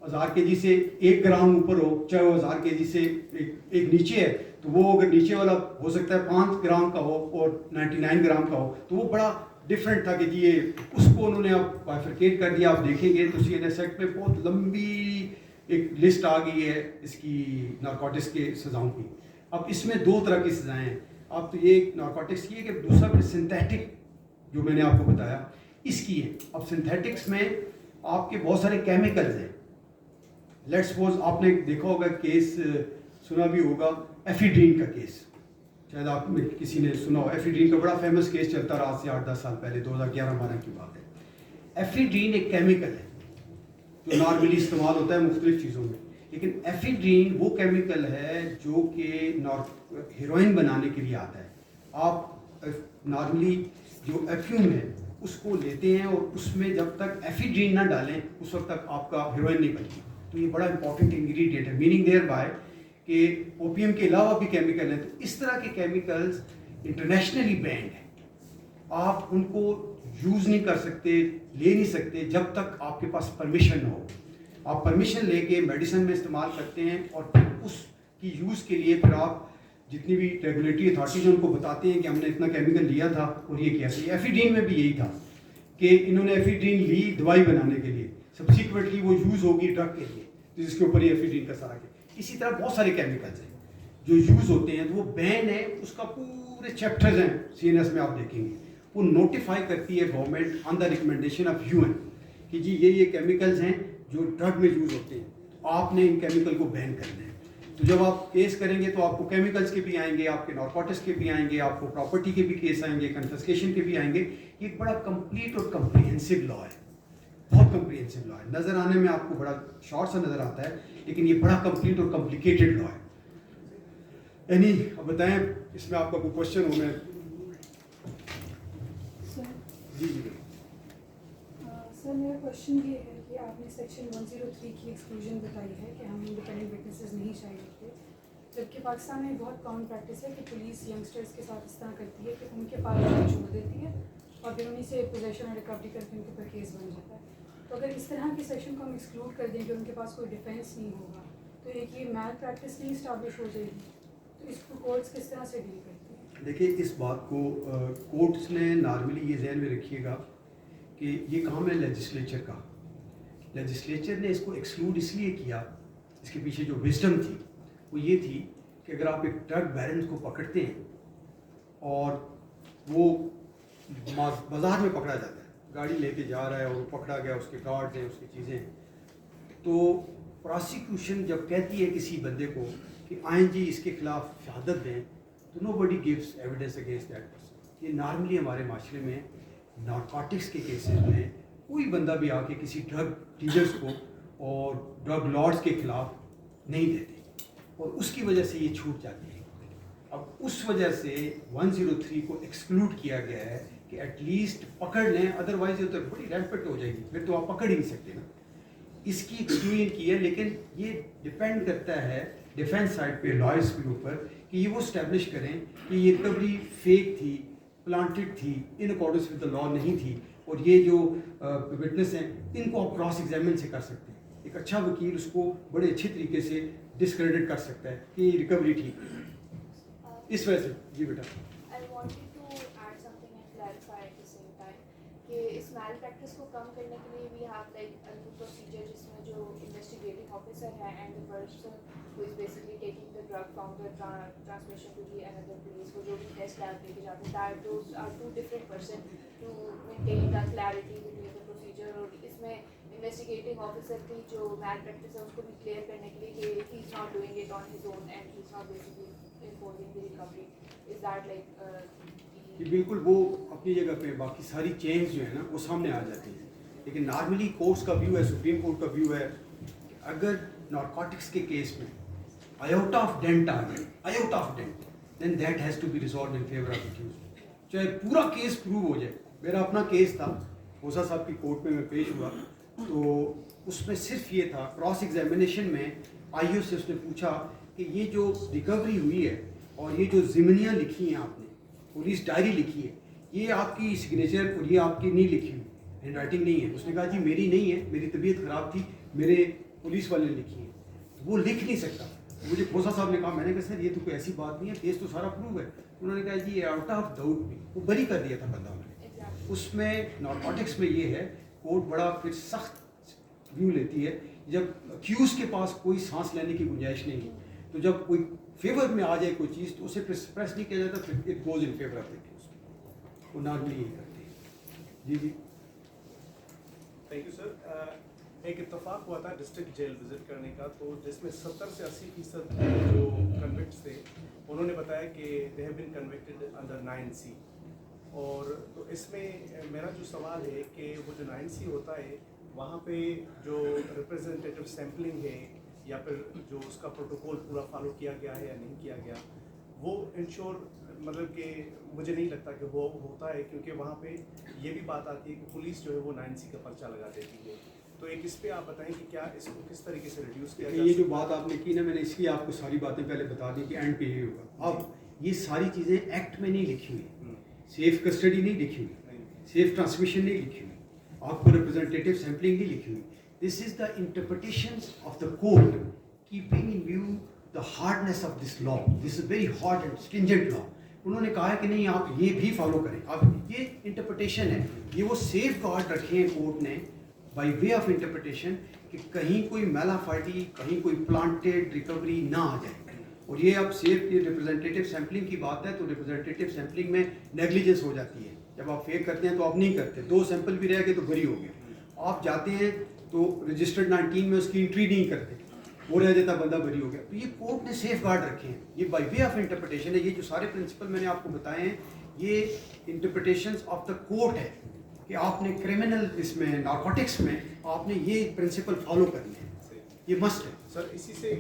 1000 kg سے 1 گرام اوپر ہو, چاہے وہ 1000 kg سے ایک نیچے ہے, تو وہ اگر نیچے والا ہو سکتا ہے 5 گرام کا ہو اور 99 گرام کا ہو, تو وہ بڑا ڈفرینٹ تھا کہ جی یہ, اس کو انہوں نے اب بائفرکیٹ کر دیا. آپ دیکھیں گے تو CNS ایکٹ میں بہت لمبی ایک لسٹ آ گئی ہے اس کی نارکوٹکس کے سزاؤں کی. اب اس میں 2 طرح کی سزائیں ہیں. اب تو یہ نارکوٹکس کی ہے کہ دوسرا پھر سنتھیٹک جو میں نے آپ کو بتایا اس کی ہے. اب سنتھیٹکس میں آپ کے بہت سارے کیمیکلز ہیں. لیٹ سپوز آپ نے دیکھا ہوگا کیس, سنا بھی ہوگا ایفیڈرین کا کیس, شاید آپ میں کسی نے سنا ہو. ایفیڈرین کا بڑا فیمس کیس چلتا رہا سے 8-10 سال پہلے, 2011-12 کی بات ہے. ایفیڈرین ایک کیمیکل ہے جو نارملی استعمال ہوتا ہے مختلف چیزوں میں, لیکن ایفیڈرین وہ کیمیکل ہے جو کہ ہیروئن بنانے کے لیے آتا ہے. آپ نارملی جو ایفیوم ہے اس کو لیتے ہیں اور اس میں جب تک ایفیڈرین نہ ڈالیں اس وقت تک آپ کا ہیروئن نہیں بنتی. تو یہ بڑا امپورٹنٹ انگریڈینٹ ہے, میننگ دیئر بائی کہ اوپیم کے علاوہ بھی کیمیکل ہیں. تو اس طرح کے کیمیکلز انٹرنیشنلی بینڈ ہیں. آپ ان کو یوز نہیں کر سکتے, لے نہیں سکتے جب تک آپ کے پاس پرمیشن نہ ہو. آپ پرمیشن لے کے میڈیسن میں استعمال کرتے ہیں اور پھر اس کی یوز کے لیے پھر آپ جتنی بھی ریگولیٹری اتھارٹیز ہیں ان کو بتاتے ہیں کہ ہم نے اتنا کیمیکل لیا تھا اور یہ کیا تھا. ایفیڈرین میں بھی یہی تھا کہ انہوں نے ایفیڈرین لی دوائی بنانے کے لیے, سبسیکوینٹلی وہ یوز ہوگی ڈرگ کے لیے, جس کے اوپر یہ ایفیڈرین کا سارا کیا. اسی طرح بہت سارے کیمیکلز ہیں جو یوز ہوتے ہیں تو وہ بین ہے, اس کا پورے چیپٹرز ہیں سی این ایس میں آپ دیکھیں گے. وہ نوٹیفائی کرتی ہے government on the recommendation of U N کہ جی یہ کیمیکلز ہیں جو ڈرگ میں یوز ہوتے ہیں, تو آپ نے ان کیمیکل کو بین کرنا ہے. تو جب آپ کیس کریں گے تو آپ کو کیمیکلز کے بھی آئیں گے, آپ کے نارکوٹکس کے بھی آئیں گے, آپ کو پراپرٹی کے بھی کیس آئیں گے, کنفسکیشن کے بھی آئیں گے. یہ ایک بڑا کمپلیٹ اور کمپریہنسو لا ہے, بہت کمپریہنسو لا ہے. نظر آنے میں آپ کو بڑا شارٹ سا نظر آتا ہے لیکن یہ بڑا کمپلیٹ اور کمپلیکیٹڈ لا ہے. یعنی اب بتائیں اس میں آپ کا کوئی کوشچن ہو. میں جی جی سر میرا کوشچن یہ ہے کہ آپ نے سیکشن 103 کی ایکسکلوژن بتائی ہے کہ ہم انڈیپینڈنٹ وٹنسز نہیں چاہیے ہوتے, جبکہ پاکستان میں بہت کامن پریکٹس ہے کہ پولیس ینگسٹرز کے ساتھ اس طرح کرتی ہے کہ ان کے پاس چھوڑ دیتی ہے اور پھر انہیں سے پوزیشن اور ریکوری کر کے ان کے اوپر کیس بن جاتا ہے. تو اگر اس طرح کے سیکشن کو ہم ایکسکلوڈ کر دیں کہ ان کے پاس کوئی ڈیفینس نہیں ہوگا تو ایک یہ میل پریکٹس نہیں اسٹیبلش ہو جائے گی, تو اس کو کورٹس کس طرح سے ڈیل کرتی ہیں؟ دیکھیے اس بات کو کورٹس نے نارملی یہ ذہن میں رکھیے گا کہ یہ کام ہے لیجسلیچر کا. لیجسلیچر نے اس کو ایکسکلوڈ اس لیے کیا, اس کے پیچھے جو وزڈم تھی وہ یہ تھی کہ اگر آپ ایک ڈرگ بیرنٹ کو پکڑتے ہیں اور وہ بازار میں پکڑا جاتا ہے, گاڑی لے کے جا رہا ہے اور وہ پکڑا گیا, اس کے گارڈز ہیں, اس کی چیزیں ہیں, تو پراسیکیوشن جب کہتی ہے کسی بندے کو کہ آئیں جی اس کے خلاف شہادت دیں, تو nobody gives evidence against that person. یہ نارملی ہمارے معاشرے میں نارکوٹکس کے کیسز میں کوئی بندہ بھی آ کے کسی ڈرگ ڈیلرس کو اور ڈرگ لارڈس کے خلاف نہیں دیتے, اور اس کی وجہ سے یہ چھوٹ جاتی ہے. اب اس وجہ سے 103 کو ایکسکلوڈ کیا گیا ہے کہ ایٹ لیسٹ پکڑ لیں, ادروائز یہ تو بڑی ریمپٹ ہو جائے گی, پھر تو آپ پکڑ ہی نہیں سکتے نا. اس کی ایکسکلوژن کی ہے, لیکن یہ ڈپینڈ کرتا ہے ڈیفینس سائڈ پہ لائرس کے اوپر کہ یہ وہ اسٹیبلش کریں کہ یہ ریکوری فیک تھی, پلانٹڈ تھی, ان اکارڈنس ود دا لا نہیں تھی, اور یہ جو وٹنس ہیں ان کو آپ کراس ایگزامن سے کر سکتے ہیں. ایک اچھا وکیل اس کو بڑے اچھے طریقے سے ڈسکریڈٹ کر سکتا ہے کہ یہ ریکوری ٹھیک ہے. اس وجہ سے جی بیٹا کہ اس میل پریکٹس کو کم کرنے کے لیے وی ہیو لائک پروسیجر جس میں جو انویسٹیگیٹنگ آفیسر ہے and the person who is basically taking the drug from the transmission to the another place, وہ جو بھی ٹیسٹ لیب لے کے جاتے ہیں that those are two different person to maintain the clarity between the procedure. اور اس میں انویسٹیگیٹنگ آفیسر کی جو میل پریکٹس ہے اس کو بھی کلیئر کرنے کے لیے کہ he is not doing it on his own and he is not basically imposing the recovery. Is that like کہ بالکل وہ اپنی جگہ پہ باقی ساری چینج جو ہے نا وہ سامنے آ جاتی ہیں, لیکن نارملی کورٹس کا ویو ہے, سپریم کورٹ کا ویو ہے کہ اگر نارکوٹکس کے کیس میں آیوٹا آف ڈینٹ آ جائے, آیوٹا آف ڈینٹ, then that has to be resolved in favour of accused, چاہے پورا کیس پروو ہو جائے. میرا اپنا کیس تھا, اوسا صاحب کی کورٹ میں پیش ہوا, تو اس میں صرف یہ تھا کراس ایگزامینیشن میں آئی او سے اس نے پوچھا کہ یہ جو ریکوری ہوئی ہے اور یہ جو ضمنیاں لکھی ہیں آپ نے, پولیس ڈائری لکھی ہے, یہ آپ کی سگنیچر اور یہ آپ کی نہیں لکھی ہوئی, ہینڈ رائٹنگ نہیں ہے. اس نے کہا جی میری نہیں ہے, میری طبیعت خراب تھی, میرے پولیس والے نے لکھی ہے. وہ لکھ نہیں سکتا. مجھے کھوسا صاحب نے کہا, میں نے کہا سر یہ تو کوئی ایسی بات نہیں ہے, کیس تو سارا پروو ہے. انہوں نے کہا جی آؤٹ آف ڈاؤٹ بھی, وہ بری کر دیا تھا بندہ. اس میں نارکوٹکس میں یہ ہے کورٹ بڑا پھر سخت ویو لیتی ہے, جب اکیوز کے پاس کوئی سانس لینے کی گنجائش نہیں ہے, تو جب کوئی فیور میں آ جائے کوئی چیز تو اسے پھر سپریس نہیں کیا جاتا, پھر it goes in favour of the accused. وہ نارملی یہی کرتے ہیں. جی جی تھینک یو سر. ایک اتفاق ہوا تھا ڈسٹرکٹ جیل وزٹ کرنے کا, تو جس میں 70 سے 80% جو کنوکٹس تھے انہوں نے بتایا کہ they have been convicted under 9C. اور تو اس میں میرا جو سوال ہے کہ وہ جو 9C ہوتا ہے وہاں پہ جو ریپرزنٹیٹیو سیمپلنگ ہے یا پھر جو اس کا پروٹوکول پورا فالو کیا گیا ہے یا نہیں کیا گیا, وہ انشور مطلب کہ مجھے نہیں لگتا کہ وہ ہوتا ہے, کیونکہ وہاں پہ یہ بھی بات آتی ہے کہ پولیس جو ہے وہ 9C کا پرچہ لگا دیتی ہے. تو ایک اس پہ آپ بتائیں کہ کیا اس کو کس طریقے سے ریڈیوس کیا یہ جو بات آپ نے کی نا، میں نے اس لیے آپ کو ساری باتیں پہلے بتا دی کہ اینڈ پہ یہ ہوگا. اب یہ ساری چیزیں ایکٹ میں نہیں لکھی ہوئی، سیف کسٹڈی نہیں لکھی ہوئی، سیف ٹرانسمیشن نہیں لکھی ہوئی، آپ کو ریپرزنٹیٹیو سیمپلنگ نہیں لکھی ہوئی. This is the interpretations of the court keeping in view the hardness of this law. This is very hard and stringent law. انہوں نے کہا ہے کہ نہیں آپ یہ بھی فالو کریں. اب یہ انٹرپریٹیشن ہے، یہ وہ سیف گارڈ رکھے ہیں کورٹ نے بائی وے آف انٹرپریٹیشن کہ کہیں کوئی میلا فائٹی، کہیں کوئی پلانٹیڈ ریکوری نہ آ جائے. اور یہ اب سیف کی ریپرزنٹیٹیو سیمپلنگ کی بات ہے تو ریپرزنٹیٹیو سیمپلنگ میں نیگلیجنس ہو جاتی ہے. جب آپ فیک کرتے ہیں تو آپ نہیں کرتے، 2 سیمپل بھی رہ گئے تو بری ہو گئے. آپ جاتے ہیں تو رجسٹرڈ 19 میں اس کی انٹری نہیں کرتے، وہ رہ جاتا بندہ بری ہو گیا. تو یہ کورٹ نے سیف گارڈ رکھے ہیں، یہ بائی وے آف انٹرپریٹیشن ہے. یہ جو سارے پرنسپل میں نے آپ کو بتائے ہیں یہ انٹرپریٹیشنس آف دا کورٹ ہے کہ آپ نے کرمنل اس میں نارکوٹکس میں آپ نے یہ پرنسپل فالو کرنے ہیں، یہ مسٹ ہے. سر اسی سے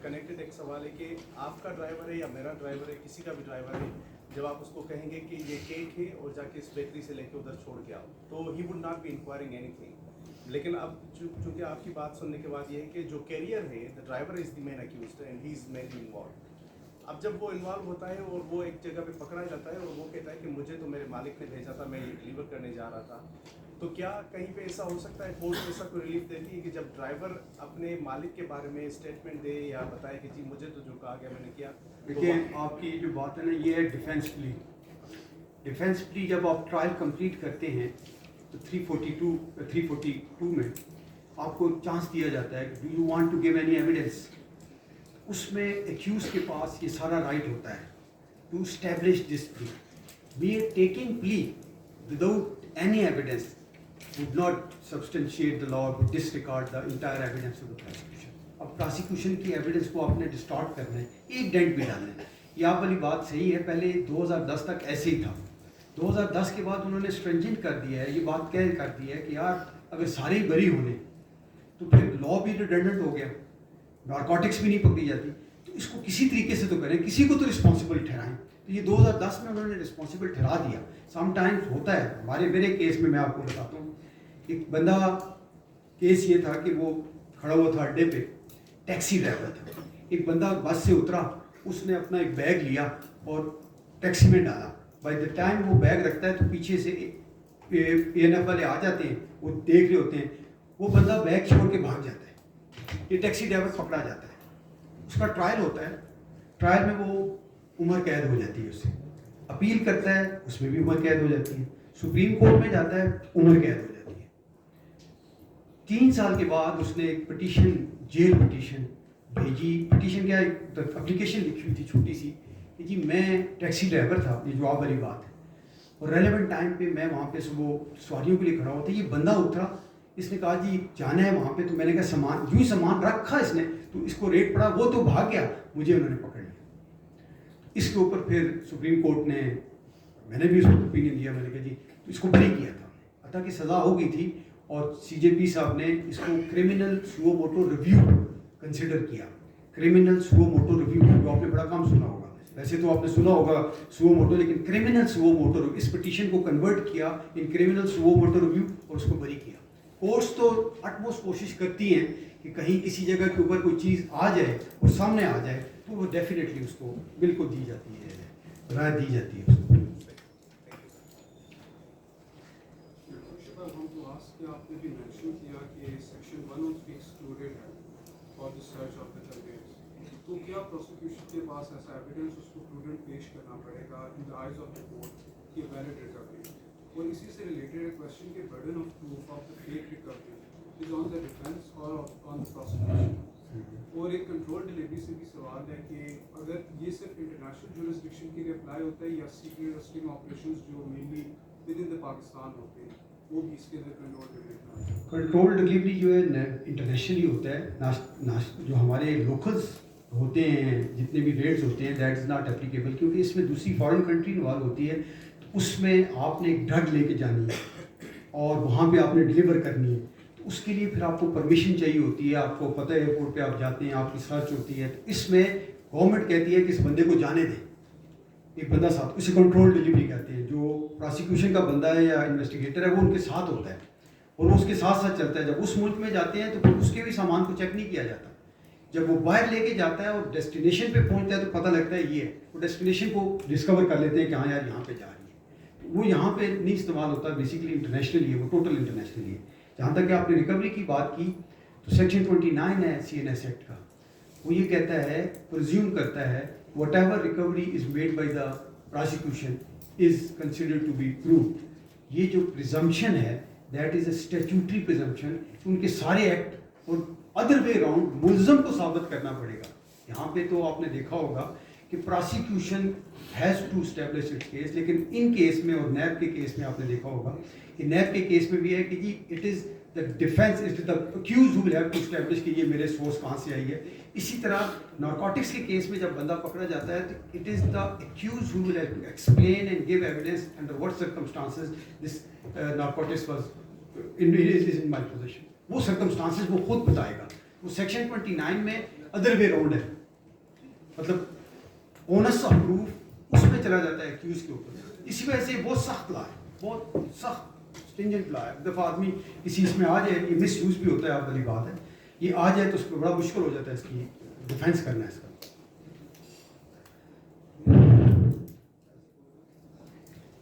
کنیکٹڈ ایک سوال ہے کہ آپ کا ڈرائیور ہے یا میرا ڈرائیور ہے، کسی کا بھی ڈرائیور ہے، جب آپ اس کو کہیں گے کہ یہ کیک ہے اور جا کے اس بیکری سے لے کے ادھر چھوڑ کے آؤ، تو ہی would not be inquiring anything. لیکن اب چونکہ آپ کی بات سننے کے بعد یہ ہے کہ جو کیریئر ہے، the driver is the main accused and he is mainly involved. اب جب وہ انوالو ہوتا ہے اور وہ ایک جگہ پہ پکڑا جاتا ہے اور وہ کہتا ہے کہ مجھے تو میرے مالک نے بھیجا تھا، میں یہ ڈلیور کرنے جا رہا تھا، تو کیا کہیں پہ ایسا ہو سکتا ہے کورٹ ایسا کوئی ریلیف دیتی ہے کہ جب ڈرائیور اپنے مالک کے بارے میں اسٹیٹمنٹ دے یا بتائے کہ جی مجھے تو جو کہا گیا میں نے کیا؟ دیکھیے آپ کی جو بات ہے نا یہ ہے ڈیفینس پلی. ڈیفینس پلی جب آپ ٹرائل کمپلیٹ کرتے ہیں تو 342 میں آپ کو چانس دیا جاتا ہے کہ do you want to give any evidence. اس میں ایکیوز کے پاس یہ سارا رائٹ ہوتا ہے ٹو اسٹیبلش دس پلی. وی آر ٹیکنگ پلی without any evidence would not substantiate the law, would disregard the entire evidence of the prosecution. اب پراسیکیوشن کی ایویڈنس کو آپ نے ڈسٹارٹ کرنا ہے، ایک ڈینٹ بھی ڈالنا ہے. یہ آپ والی بات صحیح ہے، پہلے 2010 تک ایسے ہی تھا. 2010 کے بعد انہوں نے اسٹرنجنٹ کر دیا ہے، یہ بات کہہ کر دی ہے کہ یار اگر سارے ہی بری ہونے تو پھر لا بھی ریڈنڈنٹ ہو گیا، نارکوٹکس بھی نہیں پکڑی جاتی. تو اس کو کسی طریقے سے تو کریں، کسی کو تو رسپانسبل ٹھہرائیں. تو یہ 2010 میں انہوں نے رسپانسبل ٹھہرا دیا. سم ٹائمز ہوتا ہے، میرے کیس میں آپ کو بتاتا ہوں. ایک بندہ کیس یہ تھا کہ وہ کھڑا ہوا تھا اڈے پہ، ٹیکسی ڈرائیور تھا. ایک بندہ بس سے اترا، اس نے اپنا ایک بیگ لیا اور ٹیکسی میں ڈالا. بائی دا ٹائم وہ بیگ رکھتا ہے تو پیچھے سے ANF والے آ جاتے ہیں، وہ دیکھ رہے ہوتے ہیں، وہ بندہ بیگ چھوڑ کے بھاگ جاتا ہے. یہ ٹیکسی ڈرائیور پکڑا جاتا ہے، اس کا ٹرائل ہوتا ہے. ٹرائل میں وہ عمر قید ہو جاتی ہے، اس سے اپیل کرتا ہے، اس میں بھی عمر قید ہو جاتی ہے. سپریم کورٹ میں جاتا ہے، عمر قید ہو جاتی ہے. 3 سال کے بعد اس نے ایک پٹیشن، جیل پٹیشن بھیجی. پٹیشن کیا اپلیکیشن لکھی ہوئی تھی چھوٹی سی کہ جی میں ٹیکسی ڈرائیور تھا، یہ جواب والی بات ہے، اور ریلیونٹ ٹائم پہ میں وہاں پہ صبح سواریوں کے لیے کھڑا ہوا تھا. یہ بندہ اترا، اس نے کہا جی جانا ہے وہاں پہ. تو میں نے کہا سامان، یوں ہی سامان رکھا اس نے، تو اس کو ریٹ پڑا، وہ تو بھاگ گیا، مجھے انہوں نے پکڑ لیا. اس کے اوپر پھر سپریم کورٹ نے، میں نے بھی اس کو اوپینین دیا، میں نے کہا جی اس کو بری کیا تھا، حتیٰ کہ سزا ہو گئی تھی. اور CJP صاحب نے اس کو کرمنل سوو موٹو ریویو کنسیڈر کیا. کرمنل سوو موٹو ریویو جو آپ نے بڑا کم سنا ہوگا، ویسے تو آپ نے سنا ہوگا سوو موٹو، لیکن کرمنل سوو موٹو ریویو، اس پٹیشن کو کنورٹ کیا ان کرمنل سوو موٹو ریویو اور اس کو بری کیا. کورٹس تو اٹموسٹ کوشش کرتی ہیں کہ کہیں کسی جگہ کے اوپر کوئی چیز آ جائے اور سامنے آ جائے تو وہ ڈیفینیٹلی اس کو بالکل دی جاتی ہے، رائے دی جاتی ہے اس کو. آپ نے بھی مینشن کیا کہ سیکشن 103 ایکسکلوڈیڈ ہے for the search of the conveyance, تو کیا پروسیکیوشن کے پاس ایسا ایویڈنس اس کو پروڈنٹ پیش کرنا پڑے گا in the eyes of the court کہ ویلڈ ریکوری؟ اور اسی سے ریلیٹڈ ایک کوشچن کہ burden of proof of the fake recovery is on the defence اور آن دا پروسیکیوشن. اور ایک کنٹرول ڈلیوری سے بھی سوال ہے کہ اگر یہ صرف انٹرنیشنل جورسڈکشن کے لیے اپلائی ہوتا ہے یا سیکریٹ رسٹنگ آپریشنز جو مینلی ود ان دا پاکستان ہوتے ہیں وہ بھی اس کے اندر کنٹرول ڈلیوری جو ہے انٹرنیشنلی ہوتا ہے. جو ہمارے لوکلس ہوتے ہیں جتنے بھی ریٹس ہوتے ہیں دیٹ از ناٹ اپلیکیبل، کیونکہ اس میں دوسری فارن کنٹری انوالو ہوتی ہے. تو اس میں آپ نے ایک ڈرگ لے کے جانی ہے اور وہاں پہ آپ نے ڈلیور کرنی ہے، تو اس کے لیے پھر آپ کو پرمیشن چاہیے ہوتی ہے. آپ کو پتہ ہے ایئرپورٹ پہ آپ جاتے ہیں، آپ کی سرچ ہوتی ہے، تو اس میں گورنمنٹ کہتی ہے کہ اس بندے کو جانے دیں. ایک بندہ ساتھ، اسے کنٹرول ڈلیوری کہتے ہیں. جو پراسیکیوشن کا بندہ ہے یا انویسٹیگیٹر ہے وہ ان کے ساتھ ہوتا ہے اور وہ اس کے ساتھ ساتھ چلتا ہے. جب اس ملک میں جاتے ہیں تو پھر اس کے بھی سامان کو چیک نہیں کیا جاتا. جب وہ باہر لے کے جاتا ہے اور ڈیسٹینیشن پہ پہنچتا ہے تو پتہ لگتا ہے یہ ہے, وہ ڈیسٹینیشن کو ڈسکور کر لیتے ہیں کہ ہاں یار یہاں پہ جا رہی ہے. وہ یہاں پہ نہیں استعمال ہوتا, بیسیکلی انٹرنیشنلی ہے, وہ ٹوٹل انٹرنیشنلی ہے. جہاں تک کہ آپ نے ریکوری کی بات کی تو سیکشن 29 ہے CNS ایکٹ کا, وہ یہ کہتا ہے, پرزیوم کرتا ہے whatever recovery is made by the prosecution is considered to be proved. یہ جو پرزمپشن ہے that is a statutory presumption, ان کے سارے ایکٹ اور ادر وے راؤنڈ ملزم کو ثابت کرنا پڑے گا. یہاں پہ تو آپ نے دیکھا ہوگا کہ prosecution has to establish it case, لیکن ان کیس میں اور نیب کے کیس میں آپ نے دیکھا ہوگا کہ نیب کے کیس میں بھی ہے کہ جی it is the defence, it is the accused who will have to establish کہ یہ میرے سورس کہاں سے آئی ہے. اسی طرح نارکوٹکس کے کیس میں جب بندہ پکڑا جاتا ہے تو it is the accused who will have to explain and give evidence under what circumstances this narcotics was in my position. وہ سرکمسٹانسز وہ خود بتائے گا. وہ سیکشن 29 میں ادر وے راؤنڈ ہے, مطلب اونس آف پروف اس میں چلا جاتا ہے ایکیوز کے اوپر. اسی وجہ سے بہت سخت لا ہے, بہت سخت اسٹینجنٹ لا ہے. ایک دفعہ آدمی کسی اس میں آ جائے, یہ مس یوز بھی ہوتا ہے, آپ والی بات ہے, یہ آ جائے تو اس کو بڑا مشکل ہو جاتا ہے اس کی ڈیفینس کرنا اس کا.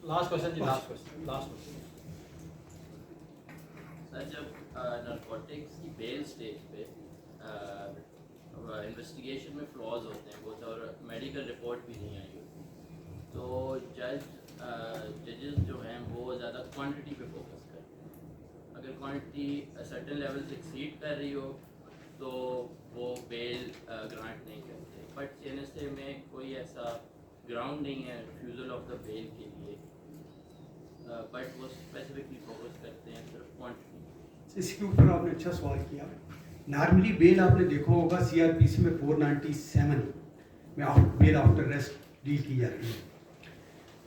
لاسٹ کوشچن جی, لاسٹ کوشچن. سر جب نارکوٹکس کی بیل سٹیج پہ انویسٹیگیشن میں فلاز ہوتے ہیں بہت, اور میڈیکل رپورٹ بھی نہیں آئی ہوتی, تو ججز جو ہیں وہ زیادہ کوانٹٹی پہ فوکس کرتے ہیں. اگر کوانٹٹی سرٹن لیول سے ایکسیڈ کر رہی ہو تو وہ بیل گرانٹ نہیں کرتے. بٹ CNSA میں کوئی ایسا گراؤنڈ نہیں ہے ریفیوزل آف دا بیل کے لیے, بٹ وہ اسپیسیفکلی فوکس کرتے ہیں صرف کوانٹٹی. اس کے اوپر آپ نے اچھا سوال کیا. نارملی بیل آپ نے دیکھا ہوگا CRPC میں 497 میں بیل آفٹر ریسٹ ڈیل کی جاتی ہے,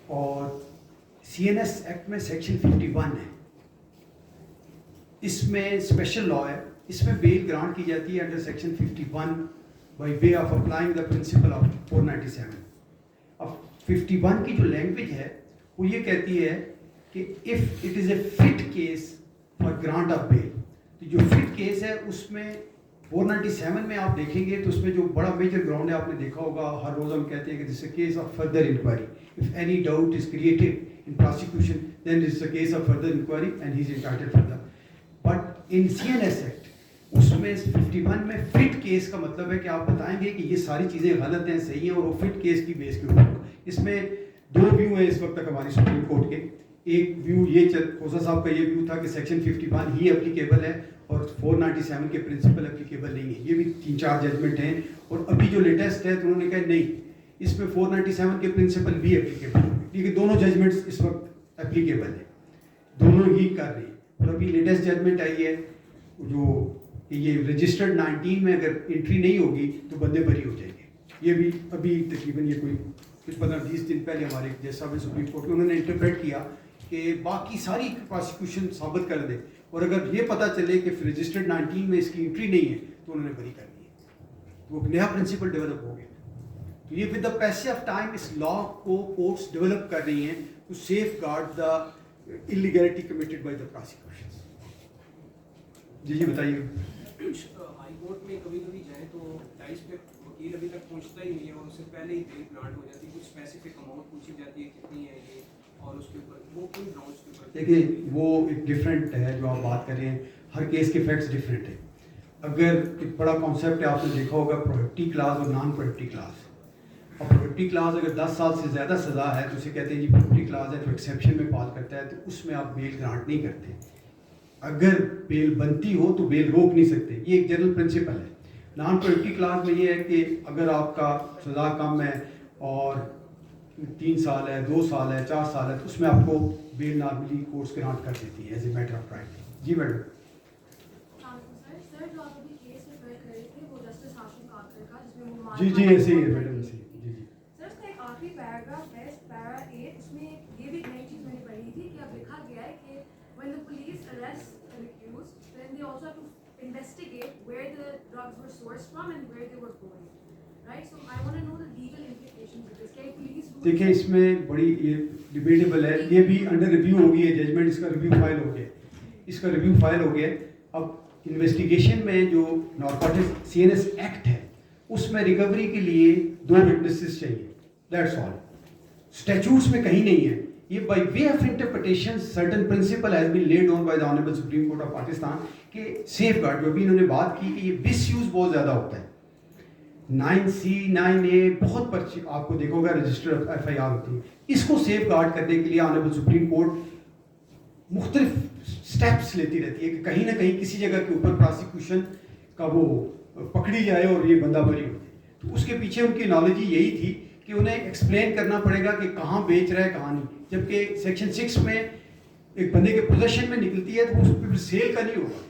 اور CNS ایکٹ میں سیکشن 51 ہے, اس میں اسپیشل لا ہے. اس میں بیل گرانٹ کی جاتی ہے under section 51 by way of applying the principle of 497. اب 51 کی جو لینگویج ہے وہ یہ کہتی ہے کہ if it is a fit case for grant of bail, تو جو فٹ کیس ہے اس میں 497 میں آپ دیکھیں گے تو اس میں جو بڑا میجر گراؤنڈ ہے آپ نے دیکھا ہوگا, ہر روز ہم کہتے ہیں کہ this a case of further inquiry. If any doubt is created in prosecution then this a case of further inquiry and he is entitled for that. But in CNS act اس میں 51 میں فٹ کیس کا مطلب ہے کہ آپ بتائیں گے کہ یہ ساری چیزیں غلط ہیں, صحیح ہیں, اور وہ فٹ کیس کی بیس کے اوپر. اس میں دو ویو ہیں اس وقت تک ہماری سپریم کورٹ کے. ایک ویو یہ کھوسا صاحب کا یہ ویو تھا کہ سیکشن 51 ہی اپلیکیبل ہے اور 497 کے پرنسپل اپلیکیبل نہیں ہے. یہ بھی 3-4 ججمنٹ ہیں, اور ابھی جو لیٹسٹ ہے تو انہوں نے کہا نہیں, اس میں 497 کے پرنسپل بھی اپلیکیبل ہیں, کیونکہ دونوں ججمنٹس اس وقت اپلیکیبل ہیں, دونوں ہی کر رہے ہیں. اور ابھی لیٹسٹ ججمنٹ آئی ہے جو کہ یہ رجسٹرڈ 19 میں اگر انٹری نہیں ہوگی تو بندے بری ہو جائیں گے. یہ بھی ابھی تقریباً یہ کوئی 15-20 دن پہلے ہمارے جیسا بھی سپریم کورٹ میں انہوں نے انٹرپریٹ کیا کہ باقی ساری پراسیکیوشن ثابت کر دے, اور اگر یہ پتہ چلے کہ رجسٹرڈ 19 میں اس کی انٹری نہیں ہے تو انہوں نے بری کر دی ہے. تو ایک نیا پرنسپل ڈیولپ ہو گیا. تو یہ with the pace of time اس لا کو کورٹس ڈیولپ کر رہی ہیں to safeguard the illegality committed by the prosecution. جی بتائیے. ہائی کورٹ میں کبھی کبھی جائیں تو ڈائس پہ وکیل ابھی تک پہنچتا ہی نہیں ہے, اور اس سے پہلے ہی بیل گرانٹ ہو جاتی ہے. کچھ اسپیسیفک اماؤنٹ پوچھی جاتی ہے کتنی ہے یہ, اور اس کے اوپر وہ کن گراؤنڈس کے اوپر. دیکھیں وہ ایک ڈفرینٹ ہے جو آپ بات کر رہے ہیں, ہر کیس کے فیکٹس ڈفرینٹ ہیں. اگر ایک بڑا کانسیپٹ ہے آپ نے دیکھا ہوگا پروہیبٹی کلاس اور نان پروہیبٹی کلاس. اور پروہیبٹی کلاس اگر 10 سال سے زیادہ سزا ہے تو اسے کہتے ہیں جی پروہیبٹی کلاس ہے, تو ایکسیپشن میں پال کرتا ہے, تو اس میں آپ بیل گرانٹ نہیں کرتے. اگر بیل بنتی ہو تو بیل روک نہیں سکتے, یہ ایک جنرل پرنسپل ہے. نان پروہیبٹی کلاس میں یہ ہے کہ اگر آپ کا سزا کم ہے اور 3 سال ہے, 2 سال ہے, 4 سال ہے, تو اس میں آپ کو بیل نارملی کورٹس گرانٹ کر دیتی ہے as a matter of right. جی میڈم. سر جو آپ ابھی کیس ریفر کر رہے تھے وہ جسٹس ہاشم کاکر کا, جس میں وہ جی ایسے ہی ہے میڈم, ایسے ہی. جی سر اس کا ایک آخری پیراگراف ہے, پیرا 8, اس میں یہ بھی ایک نئی چیز میں نے پڑھی تھی کہ اب لکھا گیا ہے کہ when the police arrest an accused, then they also have to investigate where the drugs were sourced from and where they were going. Right? So I want to know the legal implications of this. Can police do دیکھیں اس میں بڑی یہ debatable ہے, یہ بھی under review ہو گئی ہے, judgment اس کا ریویو فائل ہو گیا. اس کا ریویو فائل ہو گیا. اب انویسٹیگیشن میں جو نارکوٹکس CNS ایکٹ ہے اس میں ریکوری کے لیے 2 وٹنسز چاہیے, دیٹس آل. اسٹیچوٹس میں کہیں نہیں ہے. یہ by way of interpretation certain principle has been laid on by the honourable supreme court of Pakistan کہ سیف گارڈ, جو ابھی انہوں نے بات کی کہ یہ مس یوز بہت زیادہ ہوتا ہے. 9C 9A بہت پرچی آپ کو دیکھو گا رجسٹر FIR ہوتی ہے. اس کو سیف گارڈ کرنے کے لیے آنریبل سپریم کورٹ مختلف اسٹیپس لیتی رہتی ہے کہ کہیں نہ کہیں کسی جگہ کے اوپر پراسیکیوشن کا وہ پکڑی جائے اور یہ بندہ بری ہو جائے. تو اس کے پیچھے ان کی نالوجی یہی تھی کہ انہیں ایکسپلین کرنا پڑے گا کہ کہاں بیچ رہا ہے کہاں نہیں. جبکہ سیکشن 6 میں ایک بندے کے پوزیشن میں نکلتی ہے تو اس پہ سیل کا نہیں ہوگا.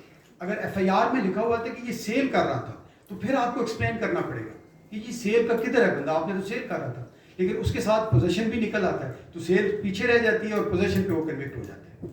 اگر FIR میں لکھا ہوا تھا کہ یہ سیل کر رہا تھا تو پھر آپ کو ایکسپلین کرنا پڑے گا کہ یہ سیل کا کدھر ہے بندہ, آپ نے تو سیل کر رہا تھا. لیکن اس کے ساتھ پوزیشن بھی نکل آتا ہے تو سیل پیچھے رہ جاتی ہے اور پوزیشن پہ وہ کنوکٹ ہو جاتا ہے.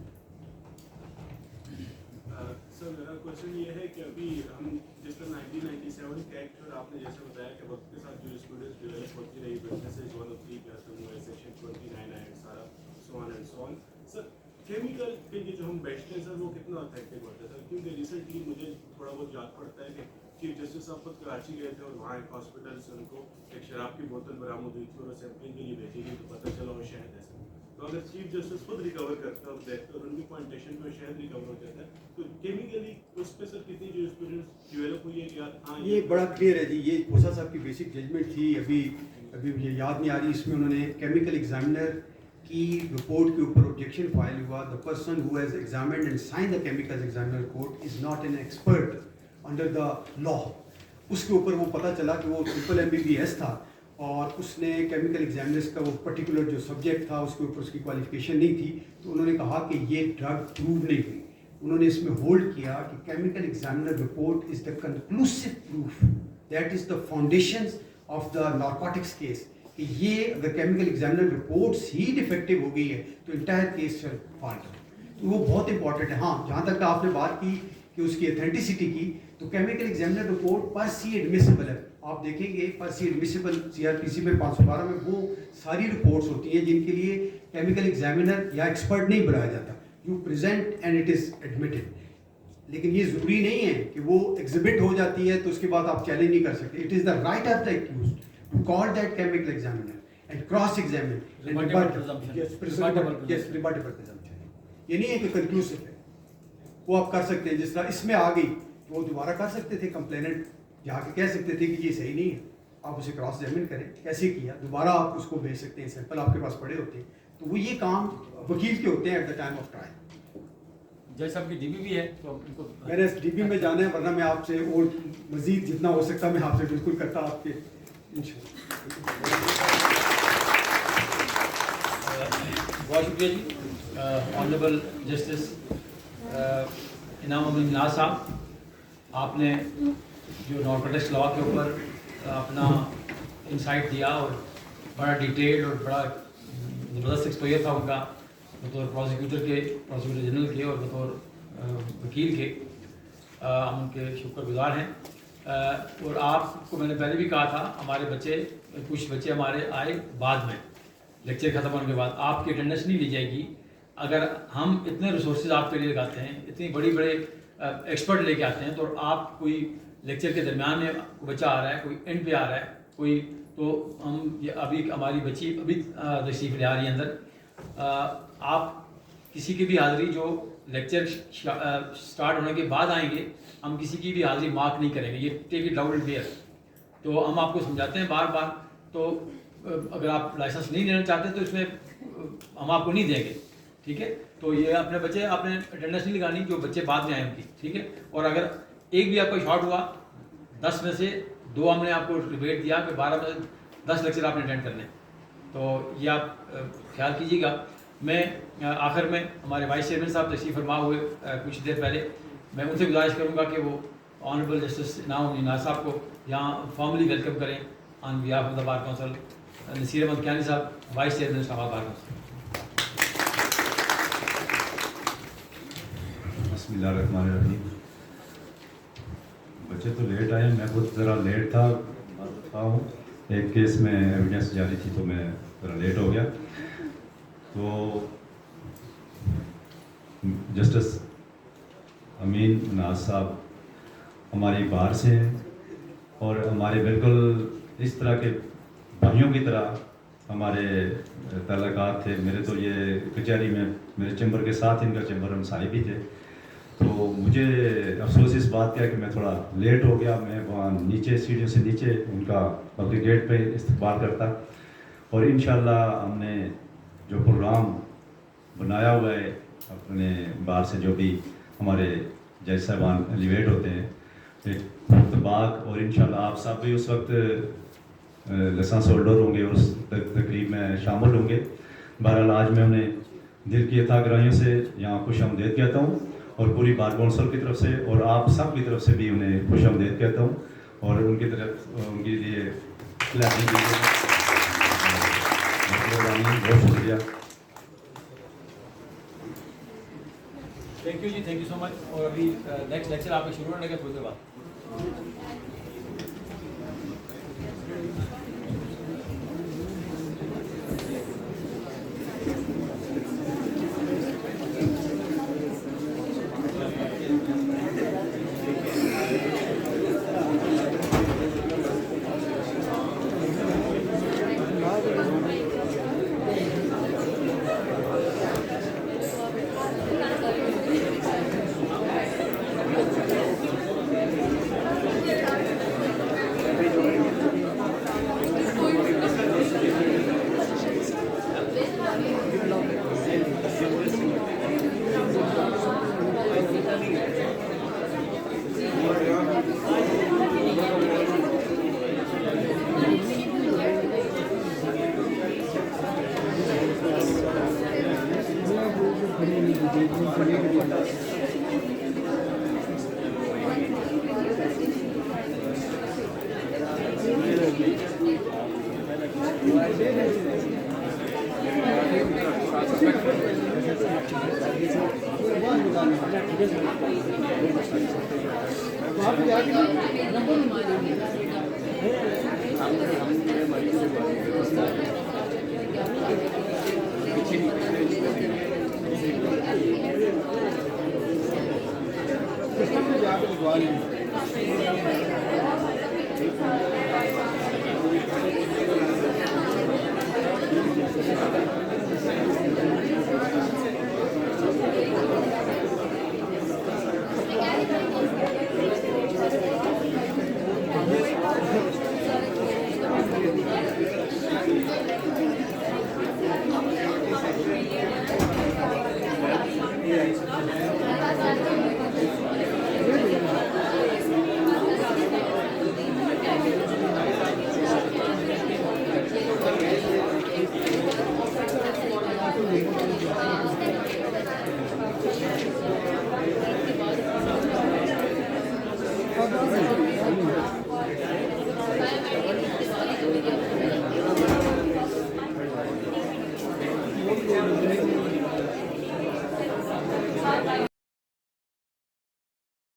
سر میرا کوشچن یہ ہے کہ ابھی ہم جس طرح 1997 کے ایکٹ اور آپ نے جیسے بتایا کہ وقت کے ساتھ جو اسٹوڈنٹس ڈیولپ ہوتی رہی وٹنسز 103 کے حسن ہوئے سیکشن 29 آئے سارا سو on and so on. Sir chemical کے لیے جو ہم بیچتے ہیں سر وہ کتنا افیکٹو ہوتا ہے سر, کیونکہ ریسنٹلی مجھے تھوڑا بہت یاد پڑتا ہے کہ چیف جسٹس صاحب خود کراچی گئے تھے اور وہاں ایک ہاسپٹل سے ان کو ایک شراب کی بوتل برآمد ہوئی تھی اور سیمپلنگ کے لیے بھیجی گئی تو پتہ چلا وہ شہد ہے. تو اگر چیف جسٹس خود ریکور کرتا ہے اور دیکھتا ہے اور ان کی پوائنٹیشن میں شہد ریکور ہو جاتا ہے تو کیمیکلی اس پہ سر کتنی جو اسٹوڈنٹس ڈیولپ ہوئی ہے کہ ہاں یہ بڑا کلیئر ہے جی. یہ کوسا صاحب کی بیسک ججمنٹ تھی, ابھی مجھے یاد نہیں آ رہی. اس میں انہوں نے کیمیکل ایگزامنر کی رپورٹ کے اوپر آبجیکشن فائل ہوا. The person who has examined and sign the chemical examiner report is not an expert under the law. اس کے اوپر وہ پتہ چلا کہ وہ MBBS تھا اور اس نے کیمیکل ایگزامنرس کا وہ پرٹیکولر جو سبجیکٹ تھا اس کے اوپر اس کی کوالیفیکیشن نہیں تھی. تو انہوں نے کہا کہ یہ ڈرگ پروو نہیں ہوئی. انہوں نے اس میں ہولڈ کیا کہ chemical examiner report is the conclusive proof, that is the foundations of the narcotics case. کہ یہ اگر کیمیکل ایگزامنر رپورٹس ہی ڈیفیکٹیو ہو گئی ہے تو انٹائر کیس سے فالٹ ہے. تو وہ بہت امپورٹنٹ ہے. ہاں جہاں تک آپ نے بات کی کہ اس کی اتھینٹسٹی کی, تو کیمیکل ایگزامنر رپورٹ پر سی ایڈمیسیبل ہے. آپ دیکھیں گے پر سی ایڈمیسیبل CRPC میں 512 میں وہ ساری رپورٹس ہوتی ہیں جن کے لیے کیمیکل ایگزامنر یا ایکسپرٹ نہیں بنایا جاتا. You present and it is admitted. لیکن یہ ضروری نہیں ہے کہ وہ ایگزبٹ ہو جاتی ہے تو اس کے بعد آپ چیلنج نہیں کر سکتے. It is the right of the accused to call that chemical examiner and cross examine. یہ نہیں ہے کہ کنکلوسو ہے, وہ آپ کر سکتے ہیں. جس طرح اس میں آ گئی تو وہ دوبارہ کر سکتے تھے, کمپلیننٹ جا کے کہہ سکتے تھے کہ یہ صحیح نہیں ہے, آپ اسے کراس ایگزامن کریں. کیسے کیا دوبارہ آپ اس کو بھیج سکتے ہیں, سیمپل آپ کے پاس پڑے ہوتے ہیں. تو وہ یہ کام وکیل کے ہوتے ہیں at the time of trial. جج صاحب کی DB بھی ہے تو ان کو میں نے DB میں جانا ہے, ورنہ میں آپ سے اور مزید جتنا ہو سکتا میں آپ سے بالکل کرتا آپ کے بہت شکریہ جی. آنریبل جسٹس انعام الدین ناز صاحب, آپ نے جو نارکوٹکس لا کے اوپر اپنا انسائٹ دیا اور بڑا ڈیٹیلڈ اور بڑا زبردست ایکسپوئر تھا ان کا بطور پروسیکیوٹر جنرل کے اور بطور وکیل کے, ہم ان کے شکر گزار ہیں. اور آپ کو میں نے پہلے بھی کہا تھا, ہمارے کچھ بچے ہمارے آئے بعد میں, لیکچر ختم ہونے کے بعد. آپ کی اٹینڈنس نہیں لی جائے گی اگر ہم اتنے ریسورسز آپ کے لیے لگاتے ہیں, اتنی بڑے ایکسپرٹ لے کے آتے ہیں, تو آپ کوئی لیکچر کے درمیان میں بچہ آ رہا ہے, کوئی اینڈ پہ آ رہا ہے کوئی, تو ہم ابھی ہماری بچی ابھی تشریف لے آ رہی ہے اندر. آپ کسی کی بھی حاضری جو لیکچر سٹارٹ ہونے کے بعد آئیں گے, ہم کسی کی بھی حاضری مارک نہیں کریں گے. یہ take it loud and clear. تو ہم آپ کو سمجھاتے ہیں بار بار, تو اگر آپ لائسنس نہیں لینا چاہتے تو اس میں ہم آپ کو نہیں دیں گے, ٹھیک ہے. تو یہ اپنے بچے آپ نے اٹینڈنس نہیں لگانی جو بچے بعد میں آئے ان کی, ٹھیک ہے. اور اگر ایک بھی آپ کو شارٹ ہوا, 10 میں سے 2 ہم نے آپ کو ریبیٹ دیا کہ 12 میں سے 10 لیکچر آپ نے اٹینڈ کرنے. تو یہ آپ خیال کیجیے گا. میں آخر میں ہمارے وائس چیئرمین صاحب تشریف فرما ہوئے کچھ دیر پہلے, میں ان سے گزارش کروں گا کہ وہ آنریبل جسٹس انعام الدین ناز صاحب کو یہاں فارملی ویلکم کریں on behalf of the bar council. Naseer Ahmed Kiani صاحب, وائس چیئرمین اسلام آباد بار کونسل. بسم اللہ الرحمن الرحیم. بچے تو لیٹ آئے, میں خود ذرا لیٹ تھا ہوں. ایک کیس میں ایویڈنس جاری تھی تو میں ذرا لیٹ ہو گیا. تو جسٹس امین ناز صاحب ہماری باہر سے ہیں اور ہمارے بالکل اس طرح کے بھائیوں کی طرح ہمارے تعلقات تھے. میرے تو یہ کچہری میں میرے چیمبر کے ساتھ ان کا چیمبر ہم صاحب ہی تھے. تو مجھے افسوس اس بات کا ہے کہ میں تھوڑا لیٹ ہو گیا. میں وہاں نیچے سیڑھیوں سے نیچے ان کا بکری گیٹ پہ استقبال کرتا. اور انشاءاللہ ہم نے جو پروگرام بنایا ہوا ہے اپنے باہر سے جو بھی ہمارے جج صاحبان ایلیویٹ ہوتے ہیں ایک اتباق, اور انشاءاللہ آپ سب بھی اس وقت لائسنس ہولڈر ہوں گے اور اس تقریب میں شامل ہوں گے. بہرحال آج میں انہیں دل کی عطا گرائیوں سے یہاں خوش آمدید کہتا ہوں اور پوری بار کونسل کی طرف سے اور آپ سب کی طرف سے بھی انہیں خوش آمدید کہتا ہوں اور ان کی طرف ان کے لیے بہت شکریہ. تھینک یو جی, تھینک یو سو مچ. اور ابھی نیکسٹ لیکچر آپ کا شروع ہونے کا تھوڑی دیر بعد.